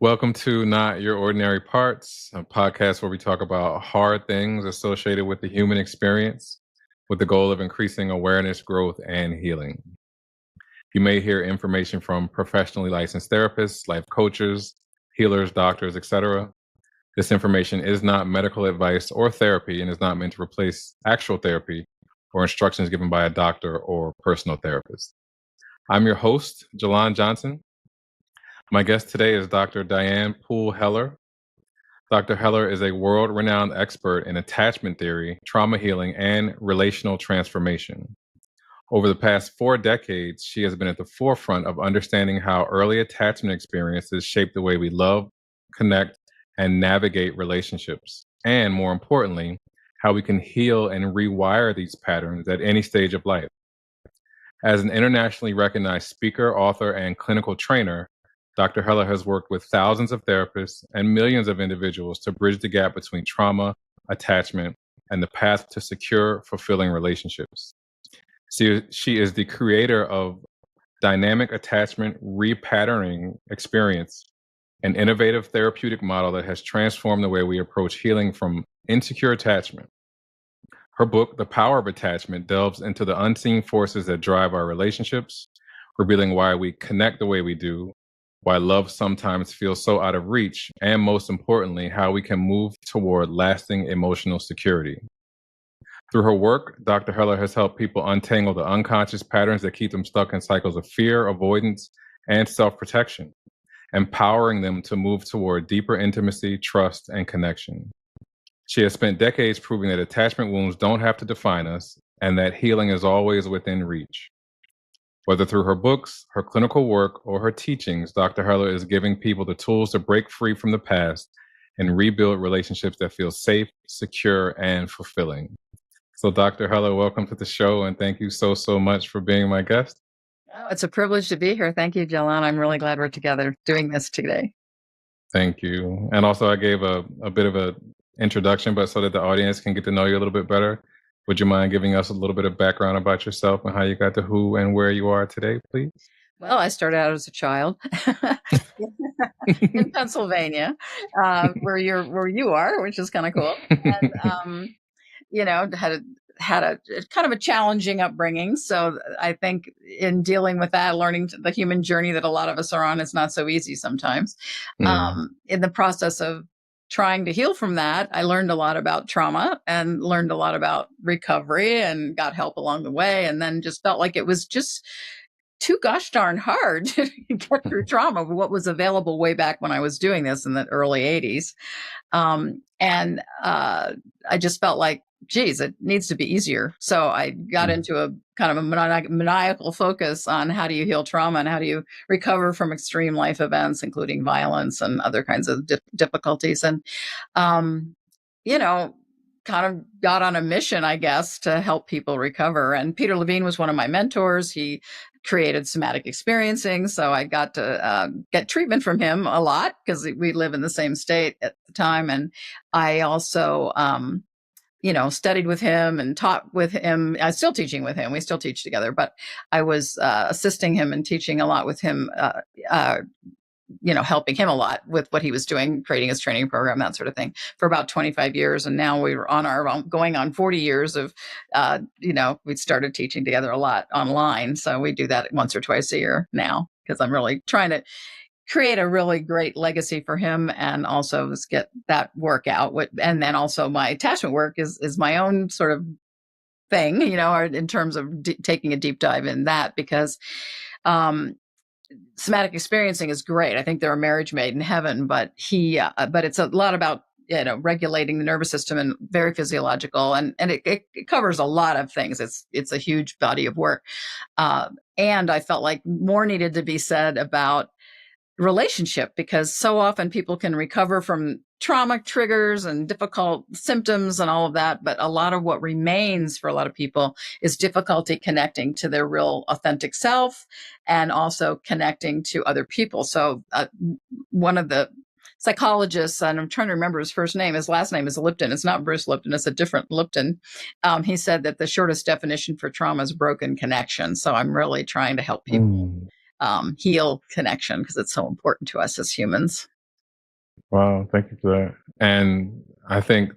Welcome to Not Your Ordinary Parts, a podcast where we talk about hard things associated with the human experience with the goal of increasing awareness, growth, and healing. You may hear information from professionally licensed therapists, life coaches, healers, doctors, etc. This information is not medical advice or therapy and is not meant to replace actual therapy or instructions given by a doctor or personal therapist. I'm your host, Jalon Johnson. My guest today is Dr. Diane Poole Heller. Dr. Heller is a world-renowned expert in attachment theory, trauma healing, and relational transformation. Over the past 4 decades, she has been at the forefront of understanding how early attachment experiences shape the way we love, connect, and navigate relationships, and more importantly, how we can heal and rewire these patterns at any stage of life. As an internationally recognized speaker, author, and clinical trainer, Dr. Heller has worked with thousands of therapists and millions of individuals to bridge the gap between trauma, attachment, and the path to secure, fulfilling relationships. She is the creator of Dynamic Attachment Repatterning Experience, an innovative therapeutic model that has transformed the way we approach healing from insecure attachment. Her book, The Power of Attachment, delves into the unseen forces that drive our relationships, revealing why we connect the way we do, why love sometimes feels so out of reach, and most importantly, how we can move toward lasting emotional security. Through her work, Dr. Heller has helped people untangle the unconscious patterns that keep them stuck in cycles of fear, avoidance, and self-protection, empowering them to move toward deeper intimacy, trust, and connection. She has spent decades proving that attachment wounds don't have to define us and that healing is always within reach. Whether through her books, her clinical work, or her teachings, Dr. Heller is giving people the tools to break free from the past and rebuild relationships that feel safe, secure, and fulfilling. So, Dr. Heller, welcome to the show, and thank you so much for being my guest. Oh, it's a privilege to be here. Thank you, Jalon. I'm really glad we're together doing this today. Thank you. And also, I gave a bit of an introduction, but so that the audience can get to know you a little bit better, would you mind giving us a little bit of background about yourself and how you got to who and where you are today, please? Well, I started out as a child in Pennsylvania, where you are, which is kind of cool. And, had a kind of a challenging upbringing. So I think in dealing with that, learning the human journey that a lot of us are on is not so easy sometimes. In the process of trying to heal from that, I learned a lot about trauma and learned a lot about recovery and got help along the way. And then just felt like it was just too gosh darn hard to get through trauma, what was available way back when I was doing this in the early 80s. I just felt like, geez, it needs to be easier. So I got into a kind of a maniacal focus on how do you heal trauma and how do you recover from extreme life events, including violence and other kinds of difficulties. And, kind of got on a mission, I guess, to help people recover. And Peter Levine was one of my mentors. He created somatic experiencing. So I got to get treatment from him a lot because we live in the same state at the time. And I also, studied with him and taught with him. I'm still teaching with him. We still teach together, but I was assisting him and teaching a lot with him, helping him a lot with what he was doing, creating his training program, that sort of thing, for about 25 years. And now we were on our own, going on 40 years of, we started teaching together a lot online. So we do that once or twice a year now, because I'm really trying to create a really great legacy for him and also just get that work out. And then also my attachment work is my own sort of thing, in terms of taking a deep dive in that, because, somatic experiencing is great. I think they're a marriage made in heaven, but but it's a lot about, regulating the nervous system and very physiological. And it covers a lot of things. It's a huge body of work. And I felt like more needed to be said about relationship, because so often people can recover from trauma triggers and difficult symptoms and all of that. But a lot of what remains for a lot of people is difficulty connecting to their real authentic self and also connecting to other people. So one of the psychologists, and I'm trying to remember his first name, his last name is Lipton. It's not Bruce Lipton, it's a different Lipton. He said that the shortest definition for trauma is broken connection. So I'm really trying to help people heal connection, because it's so important to us as humans. Wow, thank you for that. And I think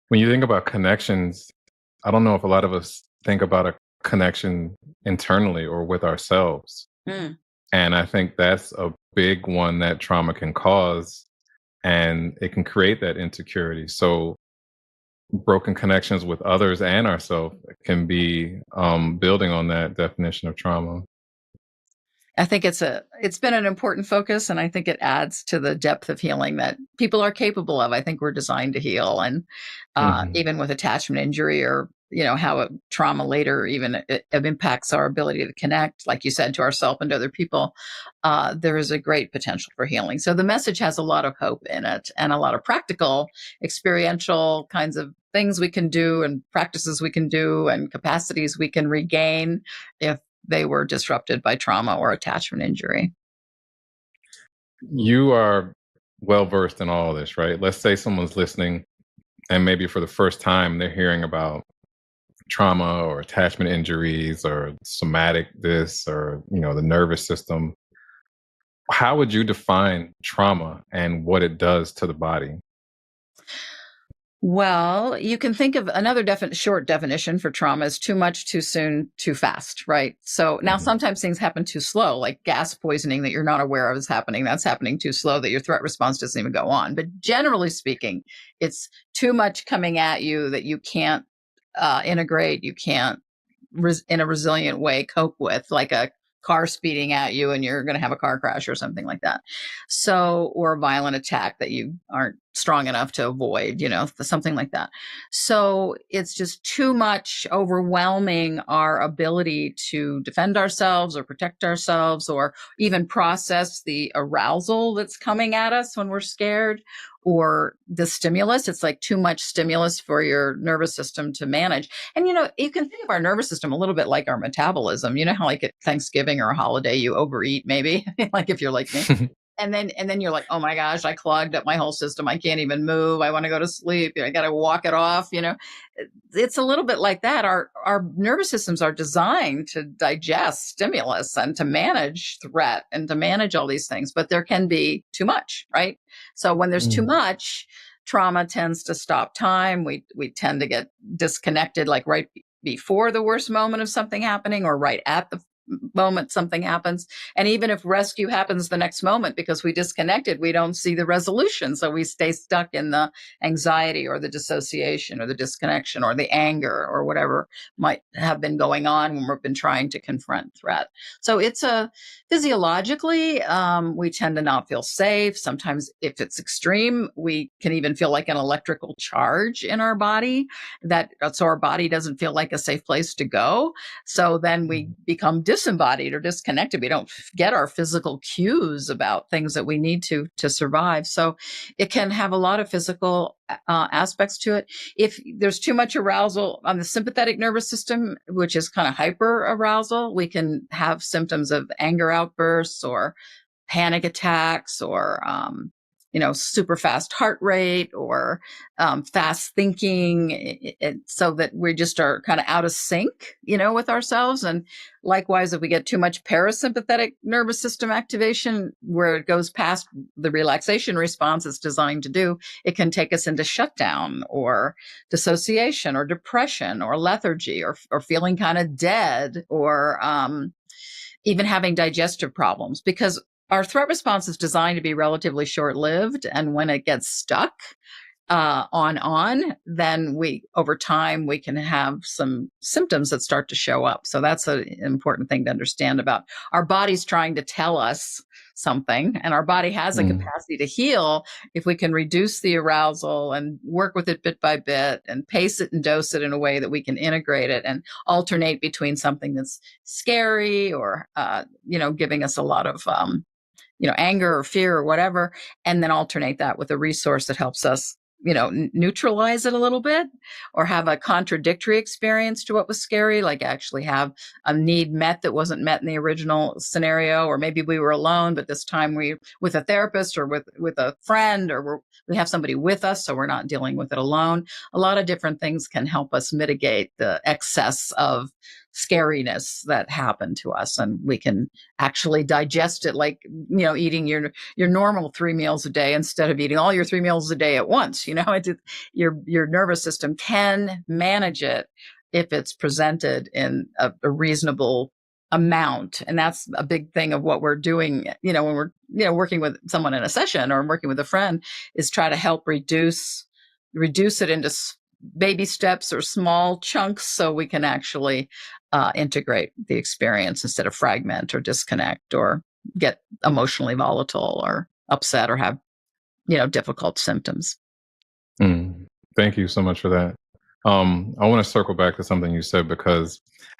when you think about connections, I don't know if a lot of us think about a connection internally or with ourselves. Mm. And I think that's a big one that trauma can cause, and it can create that insecurity. So broken connections with others and ourselves can be building on that definition of trauma. I think it's been an important focus, and I think it adds to the depth of healing that people are capable of. I think we're designed to heal, and Hmm. even with attachment injury or how trauma later even it impacts our ability to connect, like you said, to ourselves and to other people. There is a great potential for healing. So the message has a lot of hope in it, and a lot of practical, experiential kinds of things we can do, and practices we can do, and capacities we can regain if they were disrupted by trauma or attachment injury. You are well versed in all of this, right? Let's say someone's listening and maybe for the first time they're hearing about trauma or attachment injuries or somatic this or the nervous system. How would you define trauma and what it does to the body? Well, you can think of another short definition for trauma is too much, too soon, too fast, right? So now Mhm. sometimes things happen too slow, like gas poisoning that you're not aware of is happening. That's happening too slow that your threat response doesn't even go on. But generally speaking, it's too much coming at you that you can't integrate, you can't in a resilient way cope with, like a car speeding at you and you're going to have a car crash or something like that. So, or a violent attack that you aren't strong enough to avoid, something like that. So it's just too much, overwhelming our ability to defend ourselves or protect ourselves or even process the arousal that's coming at us when we're scared, or the stimulus. It's like too much stimulus for your nervous system to manage. And you can think of our nervous system a little bit like our metabolism. You know how like at Thanksgiving or a holiday you overeat, maybe, like if you're like me. And then you're like, oh my gosh, I clogged up my whole system. I can't even move. I want to go to sleep. I got to walk it off. It's a little bit like that. Our nervous systems are designed to digest stimulus and to manage threat and to manage all these things, but there can be too much, right? So when there's too Mm. much, trauma tends to stop time. We tend to get disconnected, like right before the worst moment of something happening, or right at the moment something happens. And even if rescue happens the next moment, because we disconnected, we don't see the resolution. So we stay stuck in the anxiety or the dissociation or the disconnection or the anger or whatever might have been going on when we've been trying to confront threat. So it's a physiologically, we tend to not feel safe. Sometimes if it's extreme, we can even feel like an electrical charge in our body, so our body doesn't feel like a safe place to go. So then we become disembodied or disconnected. We don't get our physical cues about things that we need to survive. So it can have a lot of physical aspects to it. If there's too much arousal on the sympathetic nervous system, which is kind of hyper arousal, we can have symptoms of anger outbursts or panic attacks, or super fast heart rate, or fast thinking, so that we just are kind of out of sync with ourselves. And likewise, if we get too much parasympathetic nervous system activation, where it goes past the relaxation response it's designed to do, it can take us into shutdown or dissociation or depression or lethargy, or feeling kind of dead, or even having digestive problems, because our threat response is designed to be relatively short lived. And when it gets stuck then over time, we can have some symptoms that start to show up. So that's an important thing to understand about our body's trying to tell us something, and our body has a Mm. capacity to heal if we can reduce the arousal and work with it bit by bit and pace it and dose it in a way that we can integrate it and alternate between something that's scary or giving us a lot of anger or fear or whatever, and then alternate that with a resource that helps us, neutralize it a little bit, or have a contradictory experience to what was scary, like actually have a need met that wasn't met in the original scenario, or maybe we were alone, but this time we with a therapist or with a friend, or we have somebody with us, so we're not dealing with it alone. A lot of different things can help us mitigate the excess of scariness that happened to us, and we can actually digest it like, eating your normal 3 meals a day instead of eating all your 3 meals a day at once. Your nervous system can manage it if it's presented in a reasonable amount. And that's a big thing of what we're doing, when we're, working with someone in a session or working with a friend, is try to help reduce it into baby steps or small chunks so we can actually integrate the experience instead of fragment or disconnect or get emotionally volatile or upset or have, difficult symptoms. Thank you so much for that. I want to circle back to something you said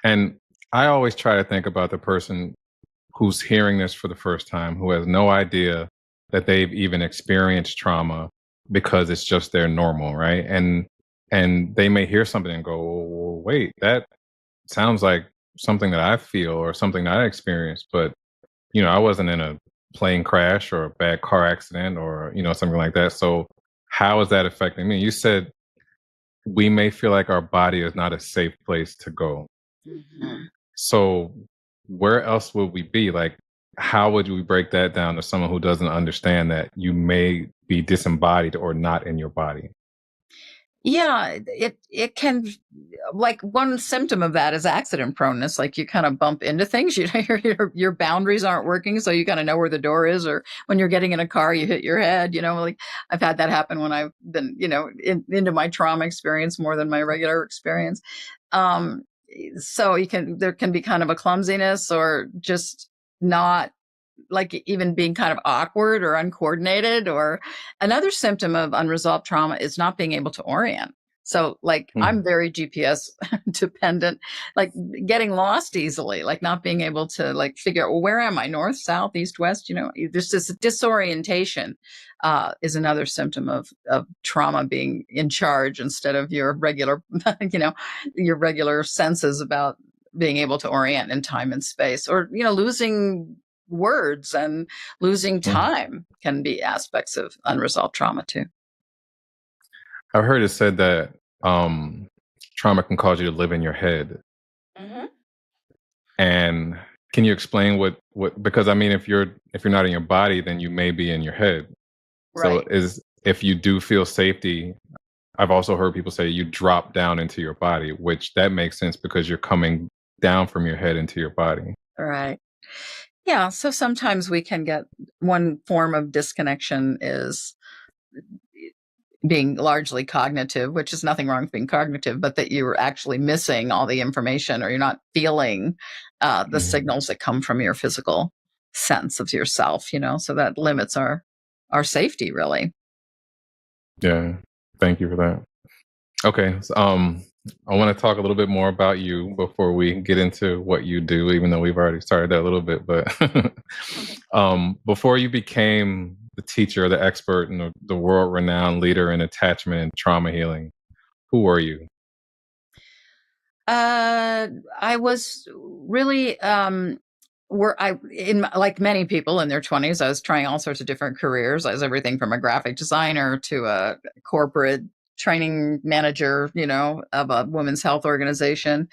and I always try to think about the person who's hearing this for the first time, who has no idea that they've even experienced trauma because it's just their normal, right? And they may hear something and go, well, wait, that sounds like something that I feel or something that I experienced, but I wasn't in a plane crash or a bad car accident or something like that. So how is that affecting me? You said we may feel like our body is not a safe place to go. Mm-hmm. So where else would we be? Like, how would we break that down to someone who doesn't understand that you may be disembodied or not in your body? Yeah, it can, like, one symptom of that is accident proneness. Like, you kind of bump into things, your boundaries aren't working, so you kind of know where the door is. Or when you're getting in a car, you hit your head. Like, I've had that happen when I've been, into my trauma experience more than my regular experience. So there can be kind of a clumsiness or just not, like, even being kind of awkward or uncoordinated. Or another symptom of unresolved trauma is not being able to orient. So, like, I'm very GPS dependent, like getting lost easily, like not being able to, like, figure out, well, where am I? North, south, east, west? There's this disorientation is another symptom of trauma being in charge instead of your regular, your regular senses about being able to orient in time and space. Or, losing words and losing time can be aspects of unresolved trauma too. I've heard it said that trauma can cause you to live in your head. Mm-hmm. And can you explain what because I mean, if you're not in your body, then you may be in your head. So Right. if you do feel safety, I've also heard people say you drop down into your body, which that makes sense because you're coming down from your head into your body. Right. Yeah. So sometimes we can get, one form of disconnection is being largely cognitive, which is nothing wrong with being cognitive, but that you're actually missing all the information, or you're not feeling the signals that come from your physical sense of yourself, so that limits our safety, really. Yeah. Thank you for that. Okay. So, I want to talk a little bit more about you before we get into what you do, even though we've already started that a little bit. But before you became the teacher, the expert, and the world-renowned leader in attachment and trauma healing, who were you? I was really, like many people in their 20s, I was trying all sorts of different careers. I was everything from a graphic designer to a corporate training manager, of a women's health organization.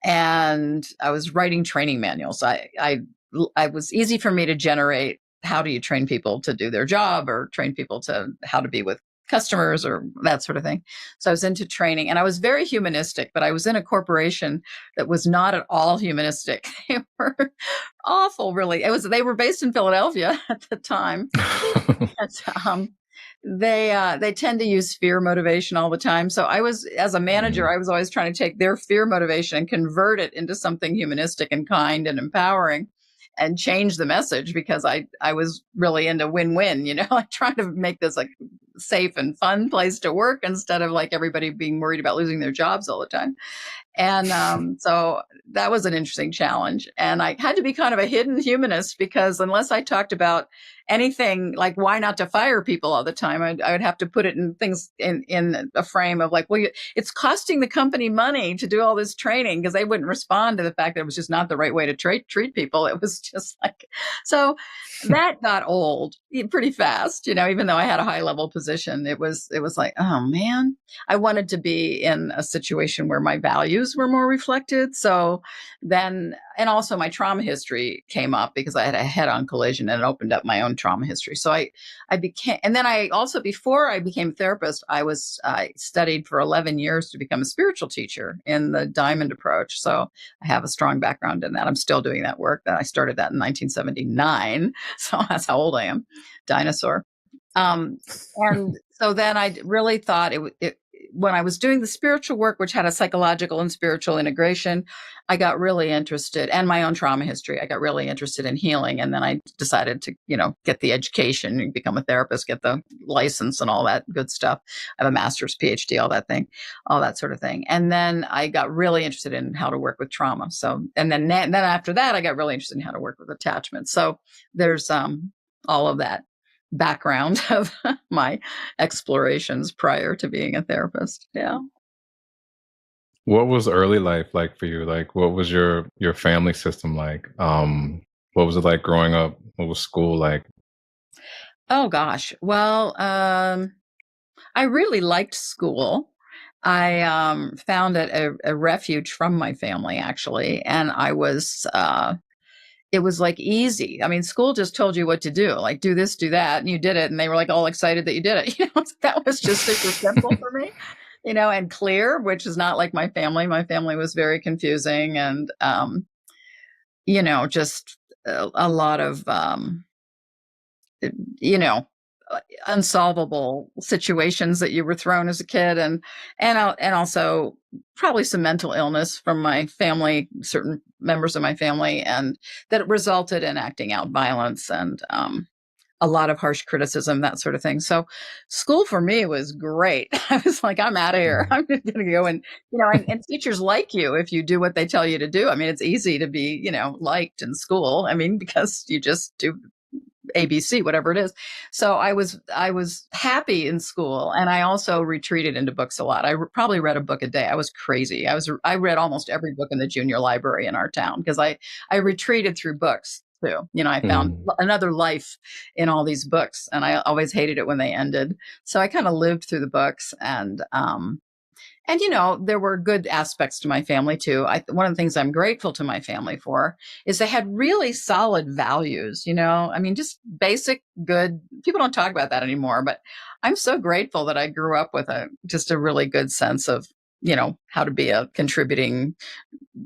And I was writing training manuals. I was easy for me to generate. How do you train people to do their job, or train people to how to be with customers, or that sort of thing. So I was into training, and I was very humanistic, but I was in a corporation that was not at all humanistic. They were awful, really. They were based in Philadelphia at the time. But, they tend to use fear motivation all the time. So as a manager, I was always trying to take their fear motivation and convert it into something humanistic and kind and empowering, and change the message, because I was really into win-win, like trying to make this like safe and fun place to work instead of like everybody being worried about losing their jobs all the time. And so that was an interesting challenge. And I had to be kind of a hidden humanist, because unless I talked about anything like why not to fire people all the time, I would have to put it in things in a frame of like, well, it's costing the company money to do all this training, because they wouldn't respond to the fact that it was just not the right way to treat people. It was just like, so that got old pretty fast, even though I had a high level position. It was like, oh man, I wanted to be in a situation where my values values were more reflected. So then, and also my trauma history came up because I had a head-on collision and it opened up my own trauma history. So I became, and then I also, before I became a therapist, I studied for 11 years to become a spiritual teacher in the Diamond approach. So I have a strong background in that. I'm still doing that work. That I started that in 1979. So that's how old I am. Dinosaur. And so then I really thought when I was doing the spiritual work, which had a psychological and spiritual integration, I got really interested, and my own trauma history, I got really interested in healing. And then I decided to, get the education and become a therapist, get the license and all that good stuff. I have a master's, PhD, all that sort of thing. And then I got really interested in how to work with trauma. So, and then after that, I got really interested in how to work with attachment. So there's all of that background of my explorations prior to being a therapist. Yeah. What was early life like for you? Like, what was your family system like? What was it like growing up? What was school like? Oh gosh. Well, I really liked school. I found it a refuge from my family, actually, and I was. It was like easy. I mean, school just told you what to do, like do this, do that, and you did it, and they were like all excited that you did it. That was just super simple for me, and clear, which is not like my family. My family was very confusing and, just a lot of, you know, unsolvable situations that you were thrown as a kid, and also probably some mental illness from my family, certain members of my family, and that resulted in acting out violence and a lot of harsh criticism, that sort of thing. So school for me was great. I was like, I'm out of here. Mm. I'm just going to go and teachers like you if you do what they tell you to do. I mean, it's easy to be, liked in school. I mean, because you just do ABC, whatever it is. So I was happy in school, and I also retreated into books a lot. I probably read a book a day. I was crazy. I read almost every book in the junior library in our town because I retreated through books too. I found Mm. another life in all these books, and I always hated it when they ended. So I kind of lived through the books, and there were good aspects to my family too. One of the things I'm grateful to my family for is they had really solid values. I mean, just basic good. People don't talk about that anymore, but I'm so grateful that I grew up with just a really good sense of how to be a contributing,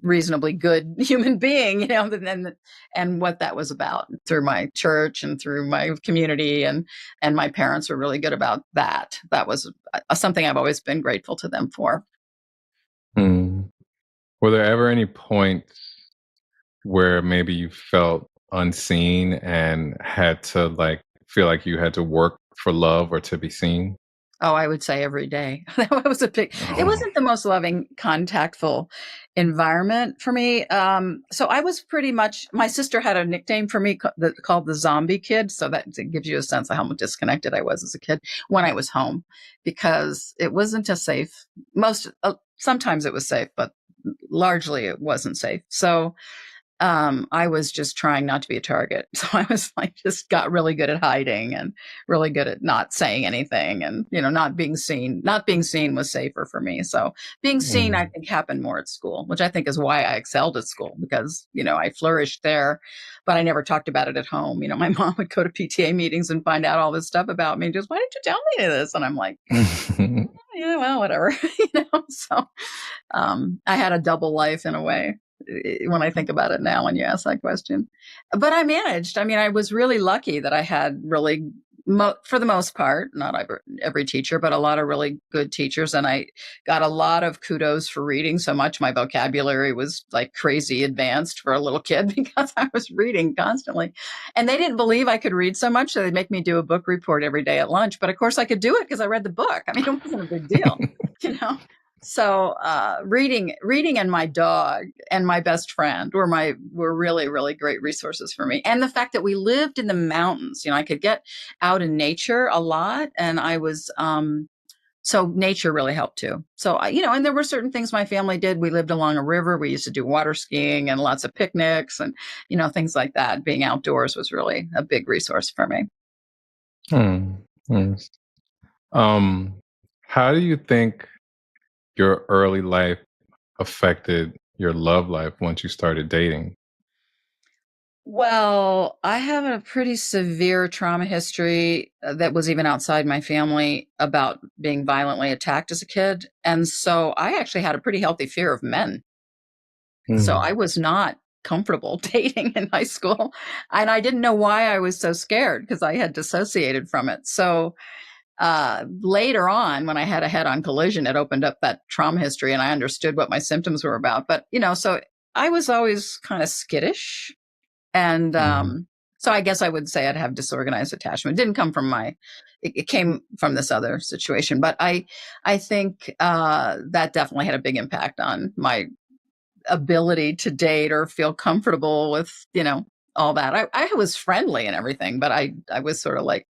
reasonably good human being, and what that was about through my church and through my community, and my parents were really good about that. That was something I've always been grateful to them for. Mm. Were there ever any points where maybe you felt unseen and had to like feel like you had to work for love or to be seen? Oh, I would say every day. That was it Oh. wasn't the most loving, contactful environment for me. So I was pretty much, my sister had a nickname for me called the zombie kid. So that gives you a sense of how much disconnected I was as a kid when I was home, because it wasn't a safe, sometimes it was safe, but largely it wasn't safe. So I was just trying not to be a target. So I was like, just got really good at hiding and really good at not saying anything, and, not being seen. Not being seen was safer for me. So being seen, I Mm. think, happened more at school, which I think is why I excelled at school, because, I flourished there, but I never talked about it at home. My mom would go to PTA meetings and find out all this stuff about me. Just, why didn't you tell me this? And I'm like, yeah, well, whatever, So I had a double life in a way when I think about it now when you ask that question. But I managed. I mean, I was really lucky that I had really, for the most part, not every teacher, but a lot of really good teachers. And I got a lot of kudos for reading so much. My vocabulary was like crazy advanced for a little kid because I was reading constantly. And they didn't believe I could read so much. So they'd make me do a book report every day at lunch. But of course I could do it because I read the book. I mean, it wasn't a big deal, you know? So reading and my dog and my best friend were really, really great resources for me. And the fact that we lived in the mountains, I could get out in nature a lot, and I was so nature really helped too. So and there were certain things my family did. We lived along a river. We used to do water skiing and lots of picnics and things like that. Being outdoors was really a big resource for me. Hmm. Hmm. Um, how do you think your early life affected your love life once you started dating? Well, I have a pretty severe trauma history that was even outside my family about being violently attacked as a kid. And so I actually had a pretty healthy fear of men. So I Mm, was not comfortable dating in high school. And I didn't know why I was so scared because I had dissociated from it. So later on, when I had a head on collision, it opened up that trauma history and I understood what my symptoms were about. But, so I was always kind of skittish. And mhm, so I guess I would say I'd have disorganized attachment. It didn't come from it came from this other situation. But I think that definitely had a big impact on my ability to date or feel comfortable with, all that. I was friendly and everything, but I was sort of like,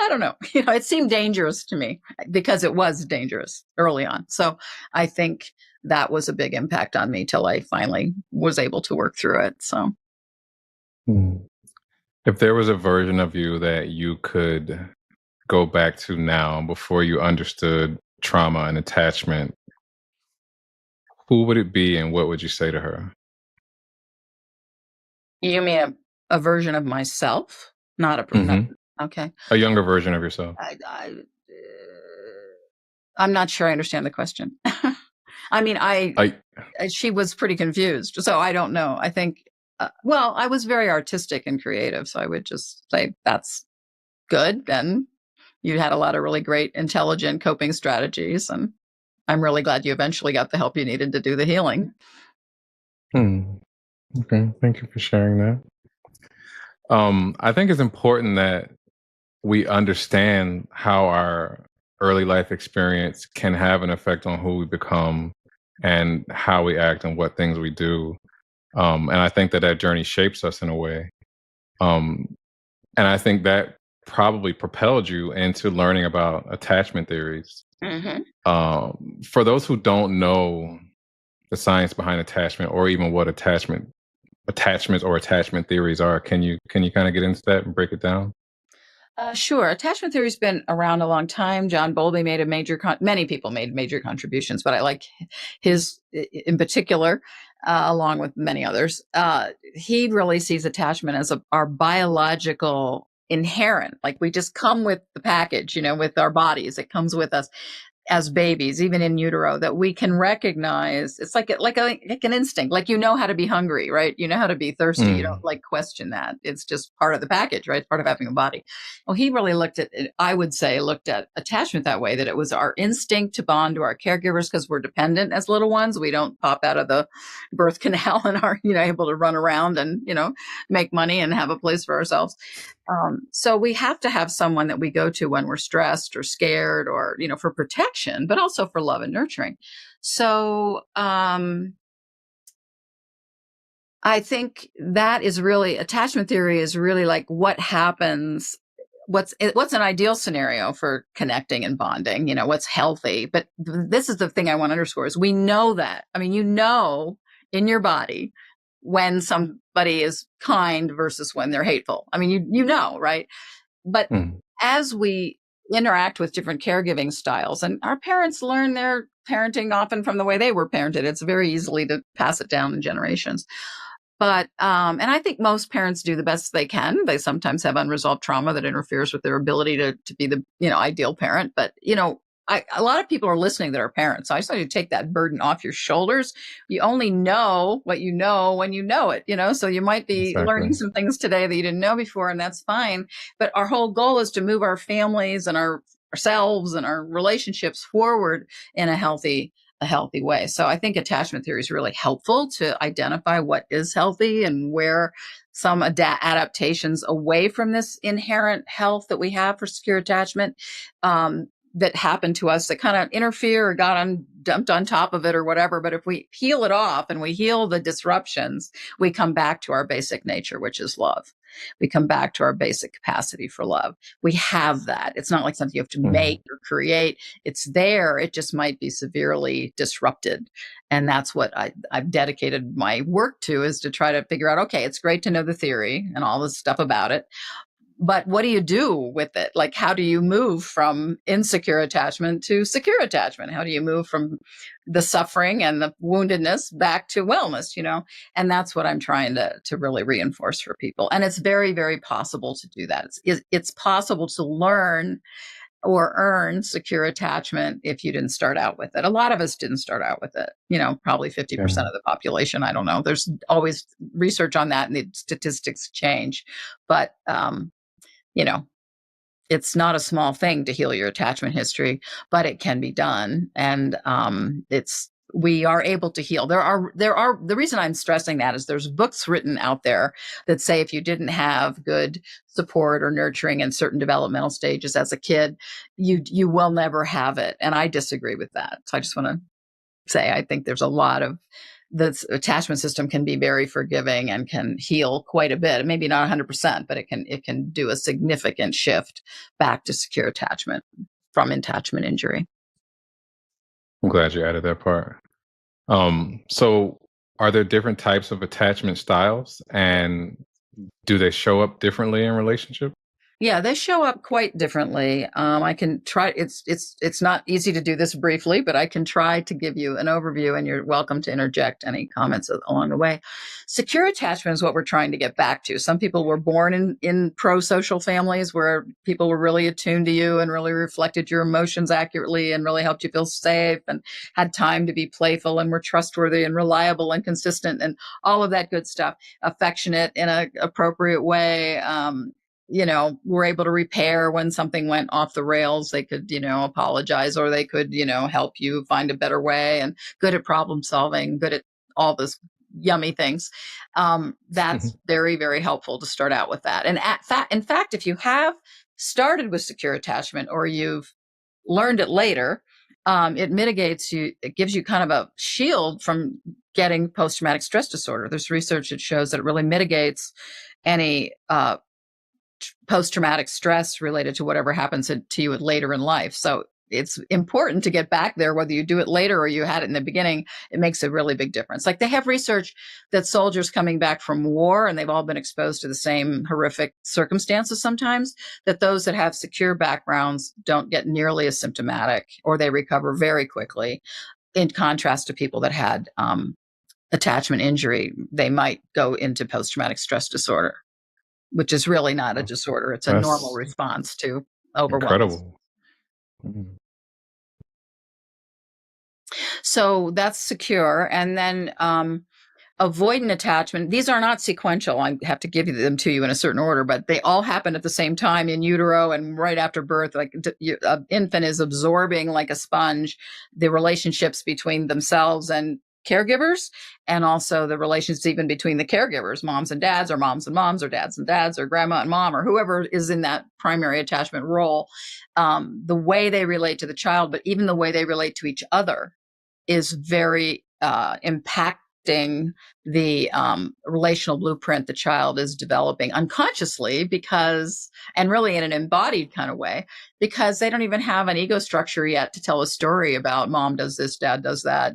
I don't know. It seemed dangerous to me because it was dangerous early on. So I think that was a big impact on me till I finally was able to work through it. So. mm. If there was a version of you that you could go back to now before you understood trauma and attachment, who would it be and what would you say to her? You mean a version of myself? Not a not Mhm. okay. A younger version of yourself. I'm not sure I understand the question. I mean, Like she was pretty confused, so I don't know. I think, well, I was very artistic and creative, so I would just say that's good, and you had a lot of really great, intelligent coping strategies, and I'm really glad you eventually got the help you needed to do the healing. hmm, okay, thank you for sharing that. I think it's important that we understand how our early life experience can have an effect on who we become and how we act and what things we do. And I think that that journey shapes us in a way. Um, and I think that probably propelled you into learning about attachment theories. Mhm. For those who don't know the science behind attachment or even what attachments or attachment theories are, can you kind of get into that and break it down? Sure. Attachment theory's been around a long time. John Bowlby made a many people made major contributions, but I like his in particular, along with many others. He really sees attachment as our biological inherent, like we just come with the package, with our bodies. It comes with us as babies, even in utero, that we can recognize. It's like an instinct, like how to be hungry, right? You know how to be thirsty. You don't Mm, like question that. It's just part of the package, right? It's part of having a body. Well, he really looked at it, I would say, looked at attachment that way, that it was our instinct to bond to our caregivers because we're dependent as little ones. We don't pop out of the birth canal and are, able to run around and, make money and have a place for ourselves. So we have to have someone that we go to when we're stressed or scared or, for protection, but also for love and nurturing. So I think that is really attachment theory is really like what happens. What's an ideal scenario for connecting and bonding? What's healthy. But this is the thing I want to underscore is we know that. I mean, in your body when somebody is kind versus when they're hateful. I mean, right? But mm, as we interact with different caregiving styles, and our parents learn their parenting often from the way they were parented, it's very easily to pass it down in generations. But and I think most parents do the best they can. They sometimes have unresolved trauma that interferes with their ability to be the ideal parent. But a lot of people are listening that are parents. So I just want you to take that burden off your shoulders. You only know what you know when you know it. So you might be learning exactly. some things today that you didn't know before, and that's fine. But our whole goal is to move our families and ourselves and our relationships forward in a healthy way. So I think attachment theory is really helpful to identify what is healthy and where some adaptations away from this inherent health that we have for secure attachment that happened to us that kind of interfere or dumped on top of it or whatever. But if we peel it off and we heal the disruptions, we come back to our basic nature, which is love. We come back to our basic capacity for love. We have that. It's not like something you have to Mm, make or create. It's there. It just might be severely disrupted. And that's what I've dedicated my work to, is to try to figure out, okay, it's great to know the theory and all this stuff about it, But what do you do with it? Like, how do you move from insecure attachment to secure attachment? How do you move from the suffering and the woundedness back to wellness, And that's what I'm trying to really reinforce for people. And it's very, very possible to do that. It's possible to learn or earn secure attachment if you didn't start out with it. A lot of us didn't start out with it, probably 50% of the population. I don't know. There's always research on that and the statistics change. But, it's not a small thing to heal your attachment history, but it can be done. And we are able to heal. The reason I'm stressing that is there's books written out there that say if you didn't have good support or nurturing in certain developmental stages as a kid, you will never have it. And I disagree with that. So I just want to say, I think there's a lot of the attachment system can be very forgiving and can heal quite a bit. Maybe not 100%, but it can do a significant shift back to secure attachment from attachment injury. I'm glad you added that part. So are there different types of attachment styles, and do they show up differently in relationship? Yeah, they show up quite differently. I can try. It's not easy to do this briefly, but I can try to give you an overview, and you're welcome to interject any comments along the way. Secure attachment is what we're trying to get back to. Some people were born in pro-social families where people were really attuned to you and really reflected your emotions accurately and really helped you feel safe and had time to be playful and were trustworthy and reliable and consistent and all of that good stuff. Affectionate in an appropriate way. Were able to repair when something went off the rails. They could, apologize, or they could, help you find a better way, and good at problem solving, good at all this yummy things. That's very, very helpful to start out with that. And in fact, if you have started with secure attachment or you've learned it later, it mitigates you. It gives you kind of a shield from getting post-traumatic stress disorder. There's research that shows that it really mitigates any post-traumatic stress related to whatever happens to you later in life. So it's important to get back there, whether you do it later or you had it in the beginning. It makes a really big difference. Like, they have research that soldiers coming back from war, and they've all been exposed to the same horrific circumstances sometimes, that those that have secure backgrounds don't get nearly as symptomatic, or they recover very quickly, in contrast to people that had attachment injury. They might go into post-traumatic stress disorder, which is really not a disorder. It's a normal response to overwhelm. Incredible. So that's secure. And then avoidant attachment. These are not sequential. I have to give them to you in a certain order, but they all happen at the same time in utero and right after birth. Like, an infant is absorbing like a sponge the relationships between themselves and caregivers, and also the relations even between the caregivers, moms and dads, or moms and moms, or dads and dads, or grandma and mom, or whoever is in that primary attachment role. The way they relate to the child, but even the way they relate to each other, is very impacting the relational blueprint the child is developing unconsciously, and really in an embodied kind of way, because they don't even have an ego structure yet to tell a story about mom does this, dad does that.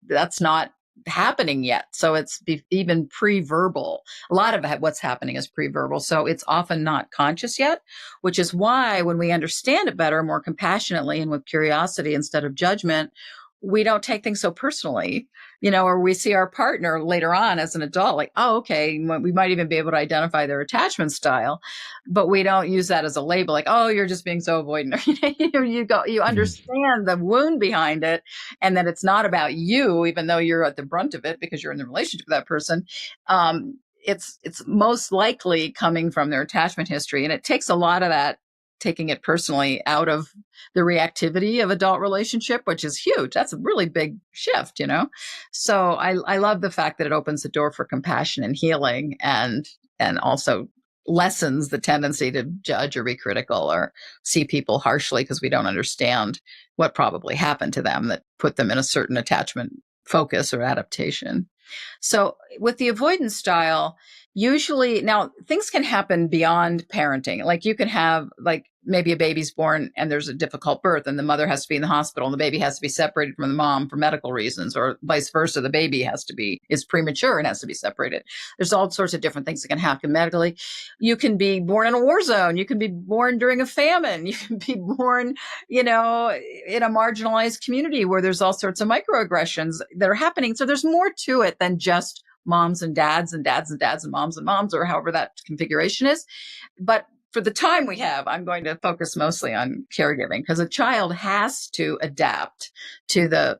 That's not happening yet. So it's even pre-verbal. A lot of what's happening is pre-verbal. So it's often not conscious yet, which is why when we understand it better, more compassionately and with curiosity instead of judgment, we don't take things so personally, or we see our partner later on as an adult, like, oh, okay, we might even be able to identify their attachment style, but we don't use that as a label, like, oh, you're just being so avoidant. You understand the wound behind it, and that it's not about you, even though you're at the brunt of it because you're in the relationship with that person. It's most likely coming from their attachment history, and it takes a lot of that, taking it personally, out of the reactivity of adult relationship, which is huge. That's a really big shift, So I love the fact that it opens the door for compassion and healing, and also lessens the tendency to judge or be critical or see people harshly because we don't understand what probably happened to them that put them in a certain attachment focus or adaptation. So with the avoidance style, Usually, now things can happen beyond parenting. Like you can have, like, maybe a baby's born and there's a difficult birth and the mother has to be in the hospital and the baby has to be separated from the mom for medical reasons, or vice versa. The baby is premature and has to be separated. There's all sorts of different things that can happen medically. You can be born in a war zone. You can be born during a famine. You can be born, in a marginalized community where there's all sorts of microaggressions that are happening. So there's more to it than just moms and dads and dads and dads and moms, or however that configuration is. But for the time we have, I'm going to focus mostly on caregiving, because a child has to adapt to the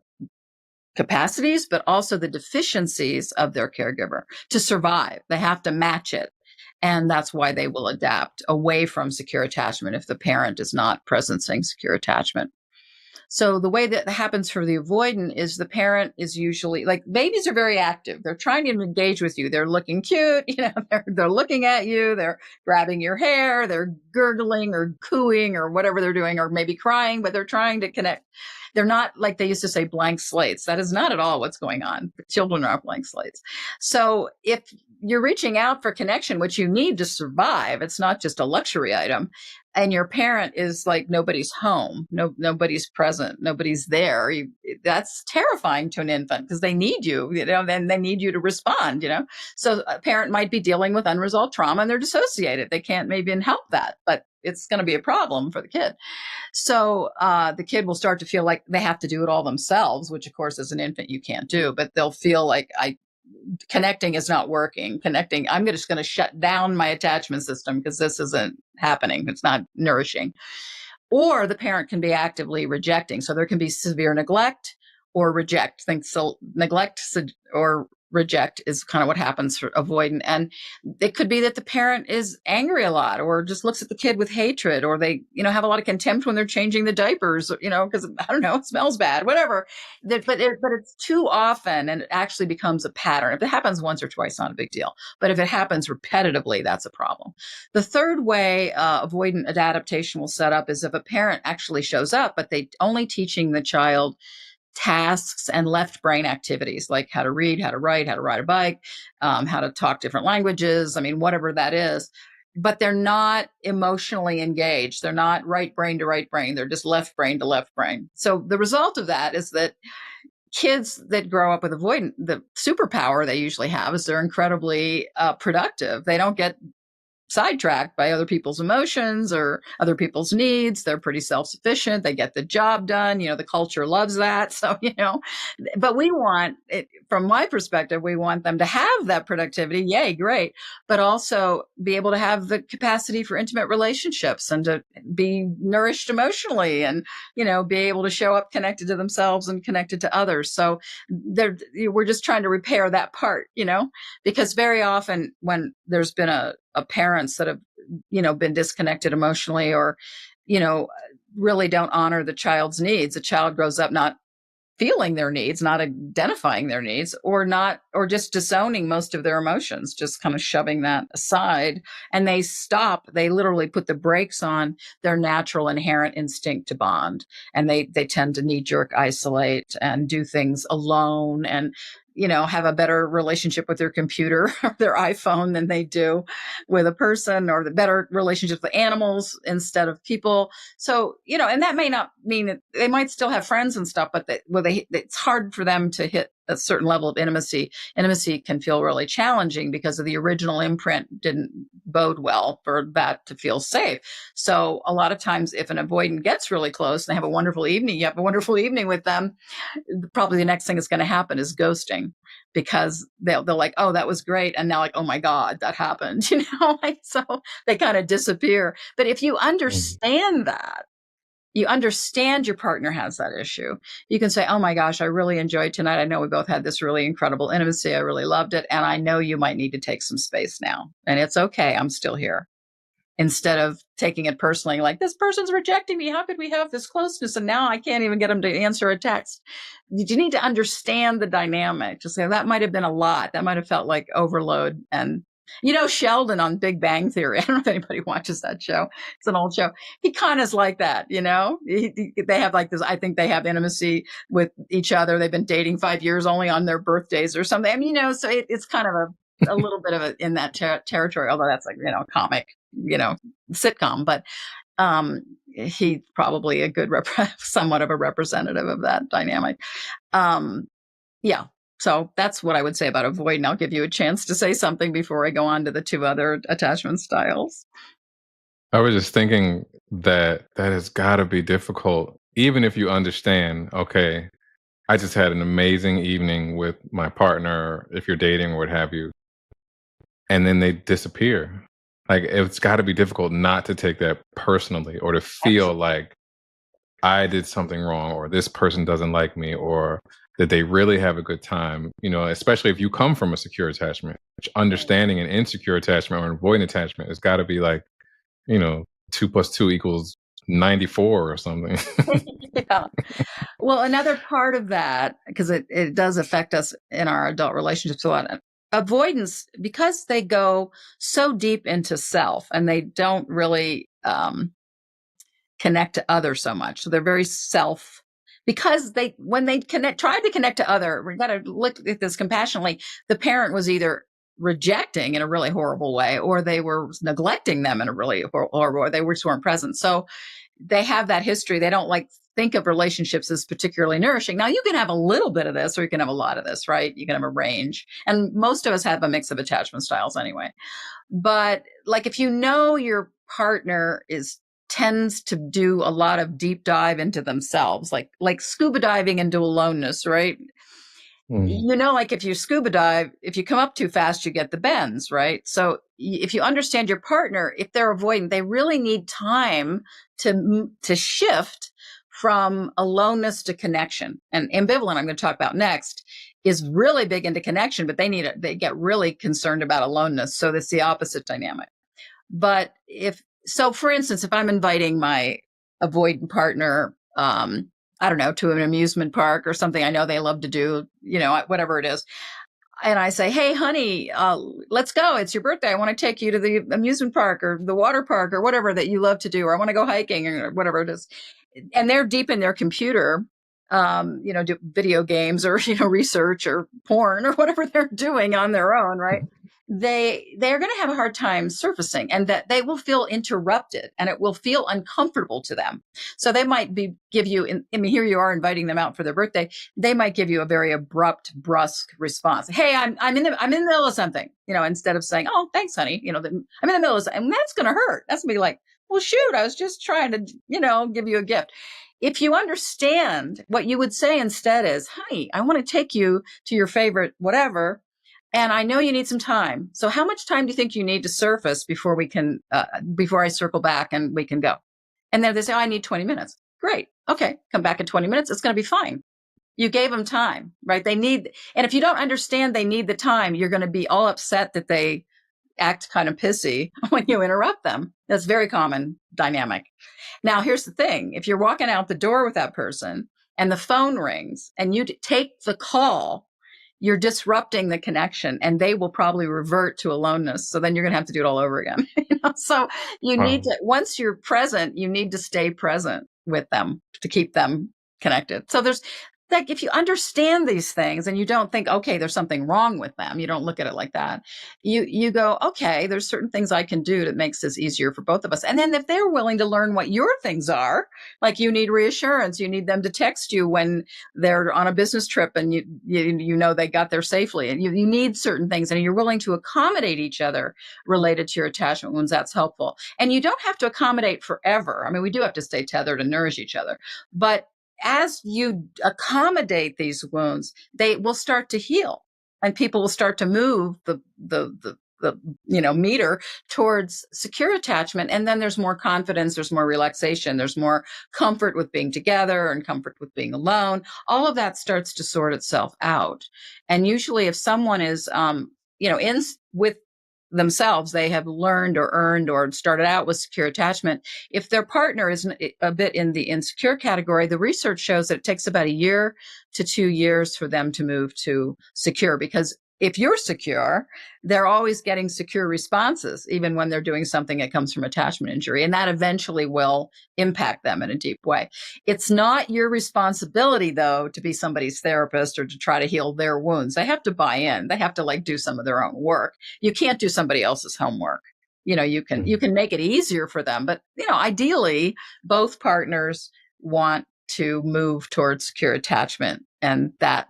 capacities, but also the deficiencies of their caregiver to survive. They have to match it. And that's why they will adapt away from secure attachment if the parent is not presencing secure attachment. So the way that happens for the avoidant is the parent is usually, like, babies are very active. They're trying to engage with you. They're looking cute. They're looking at you. They're grabbing your hair. They're gurgling or cooing or whatever they're doing, or maybe crying, but they're trying to connect. They're not, like they used to say, blank slates. That is not at all what's going on. Children are blank slates. So if you're reaching out for connection, which you need to survive, it's not just a luxury item, and your parent is like, nobody's home, nobody's present, nobody's there, that's terrifying to an infant, because they need you, then they need you to respond, So a parent might be dealing with unresolved trauma and they're dissociated. They can't maybe even help that, but it's going to be a problem for the kid. So the kid will start to feel like they have to do it all themselves, which of course as an infant you can't do, but they'll feel like, connecting is not working. I'm just going to shut down my attachment system because this isn't happening. It's not nourishing. Or the parent can be actively rejecting. So there can be severe neglect or reject. Neglect or reject is kind of what happens for avoidant. And it could be that the parent is angry a lot, or just looks at the kid with hatred, or they, have a lot of contempt when they're changing the diapers, because I don't know, it smells bad, whatever. But it's too often, and it actually becomes a pattern. If it happens once or twice, not a big deal. But if it happens repetitively, that's a problem. The third way avoidant adaptation will set up is if a parent actually shows up, but they only teaching the child tasks and left brain activities, like how to read, how to write, how to ride a bike, how to talk different languages. I mean, whatever that is, but they're not emotionally engaged. They're not right brain to right brain. They're just left brain to left brain. So the result of that is that kids that grow up with avoidant, the superpower they usually have is they're incredibly productive. They don't get sidetracked by other people's emotions or other people's needs. They're pretty self-sufficient. They get the job done. The culture loves that. So, but we want it, from my perspective, we want them to have that productivity. Yay, great. But also be able to have the capacity for intimate relationships and to be nourished emotionally and, be able to show up connected to themselves and connected to others. So we're just trying to repair that part, because very often when there's been a parents that have, been disconnected emotionally, or, really don't honor the child's needs. The child grows up not feeling their needs, not identifying their needs, or just disowning most of their emotions, just kind of shoving that aside. And they literally put the brakes on their natural inherent instinct to bond. And they tend to knee-jerk isolate and do things alone, and have a better relationship with their computer or their iPhone than they do with a person, or the better relationships with animals instead of people. So, and that may not mean that they might still have friends and stuff, but it's hard for them to hit a certain level of intimacy. Intimacy can feel really challenging because of the original imprint didn't bode well for that to feel safe. So a lot of times if an avoidant gets really close and they have a wonderful evening, you have a wonderful evening with them, probably the next thing that's going to happen is ghosting, because they'll like, oh, that was great. And now like, oh my God, that happened, so they kind of disappear. But if you understand that, you understand your partner has that issue, you can say, oh my gosh, I really enjoyed tonight. I know we both had this really incredible intimacy. I really loved it. And I know you might need to take some space now. And it's okay. I'm still here. Instead of taking it personally, like, this person's rejecting me. How could we have this closeness? And now I can't even get them to answer a text. You need to understand the dynamic. Just say, that might have been a lot. That might have felt like overload. And Sheldon on Big Bang Theory, I don't know if anybody watches that show. It's an old show. He kind of is like that, they have like this, I think they have intimacy with each other. They've been dating 5 years only on their birthdays or something. I mean, so it's kind of a little bit of it in that territory, although that's like, comic, sitcom, but he's probably a good somewhat of a representative of that dynamic. Yeah. So that's what I would say about avoid. And I'll give you a chance to say something before I go on to the two other attachment styles. I was just thinking that has got to be difficult, even if you understand, okay, I just had an amazing evening with my partner, if you're dating or what have you, and then they disappear. Like, it's got to be difficult not to take that personally or to feel like I did something wrong or this person doesn't like me or that they really have a good time, especially if you come from a secure attachment, which understanding an insecure attachment or an avoidant attachment has got to be like, 2 plus 2 equals 94 or something. Yeah. Well, another part of that, because it does affect us in our adult relationships a lot, avoidance, because they go so deep into self and they don't really connect to others so much. So they're very because when they try to connect to other, we've got to look at this compassionately. The parent was either rejecting in a really horrible way, or they were neglecting them in a really horrible way. They just weren't present. So they have that history. They don't think of relationships as particularly nourishing. Now, you can have a little bit of this, or you can have a lot of this, right? You can have a range. And most of us have a mix of attachment styles anyway. But if your partner tends to do a lot of deep dive into themselves, like scuba diving into aloneness, right? If you scuba dive, if you come up too fast, you get the bends, right? So if you understand your partner, if they're avoidant, they really need time to shift from aloneness to connection. And ambivalent, I'm going to talk about next, is really big into connection, but they get really concerned about aloneness. So that's the opposite dynamic. But for instance, if I'm inviting my avoidant partner, I don't know, to an amusement park or something I know they love to do, whatever it is. And I say, hey, honey, let's go. It's your birthday. I want to take you to the amusement park or the water park or whatever that you love to do, or I want to go hiking or whatever it is. And they're deep in their computer, do video games or, research or porn or whatever they're doing on their own, right? They're going to have a hard time surfacing, and that they will feel interrupted and it will feel uncomfortable to them. So they might give you, here you are inviting them out for their birthday. They might give you a very abrupt, brusque response. Hey, I'm in the middle of something, instead of saying, oh, thanks, honey. I'm in the middle of something. And that's going to hurt. That's going to be like, well, shoot, I was just trying to, give you a gift. If you understand, what you would say instead is, honey, I want to take you to your favorite whatever. And I know you need some time. So how much time do you think you need to surface before before I circle back and we can go? And then they say, oh, I need 20 minutes. Great. Okay. Come back in 20 minutes. It's going to be fine. You gave them time, right? And if you don't understand they need the time, you're going to be all upset that they act kind of pissy when you interrupt them. That's a very common dynamic. Now, here's the thing. If you're walking out the door with that person and the phone rings and you take the call, you're disrupting the connection, and they will probably revert to aloneness. So then you're going to have to do it all over again. So you need to, once you're present, you need to stay present with them to keep them connected. So there's if you understand these things and you don't think, okay, there's something wrong with them, you don't look at it like that. You go, okay, there's certain things I can do that makes this easier for both of us. And then if they're willing to learn what your things are, like you need reassurance, you need them to text you when they're on a business trip and you know they got there safely, and you need certain things, and you're willing to accommodate each other related to your attachment wounds, that's helpful. And you don't have to accommodate forever. I mean, we do have to stay tethered and nourish each other, but as you accommodate these wounds, they will start to heal, and people will start to move the meter towards secure attachment. And then there's more confidence, there's more relaxation, there's more comfort with being together and comfort with being alone. All of that starts to sort itself out. And usually if someone is, in with themselves, they have learned or earned or started out with secure attachment. If their partner is a bit in the insecure category, the research shows that it takes about 1 year to 2 years for them to move to secure, because if you're secure, they're always getting secure responses, even when they're doing something that comes from attachment injury. And that eventually will impact them in a deep way. It's not your responsibility, though, to be somebody's therapist or to try to heal their wounds. They have to buy in. They have to like do some of their own work. You can't do somebody else's homework. You can make it easier for them, but ideally both partners want to move towards secure attachment, and that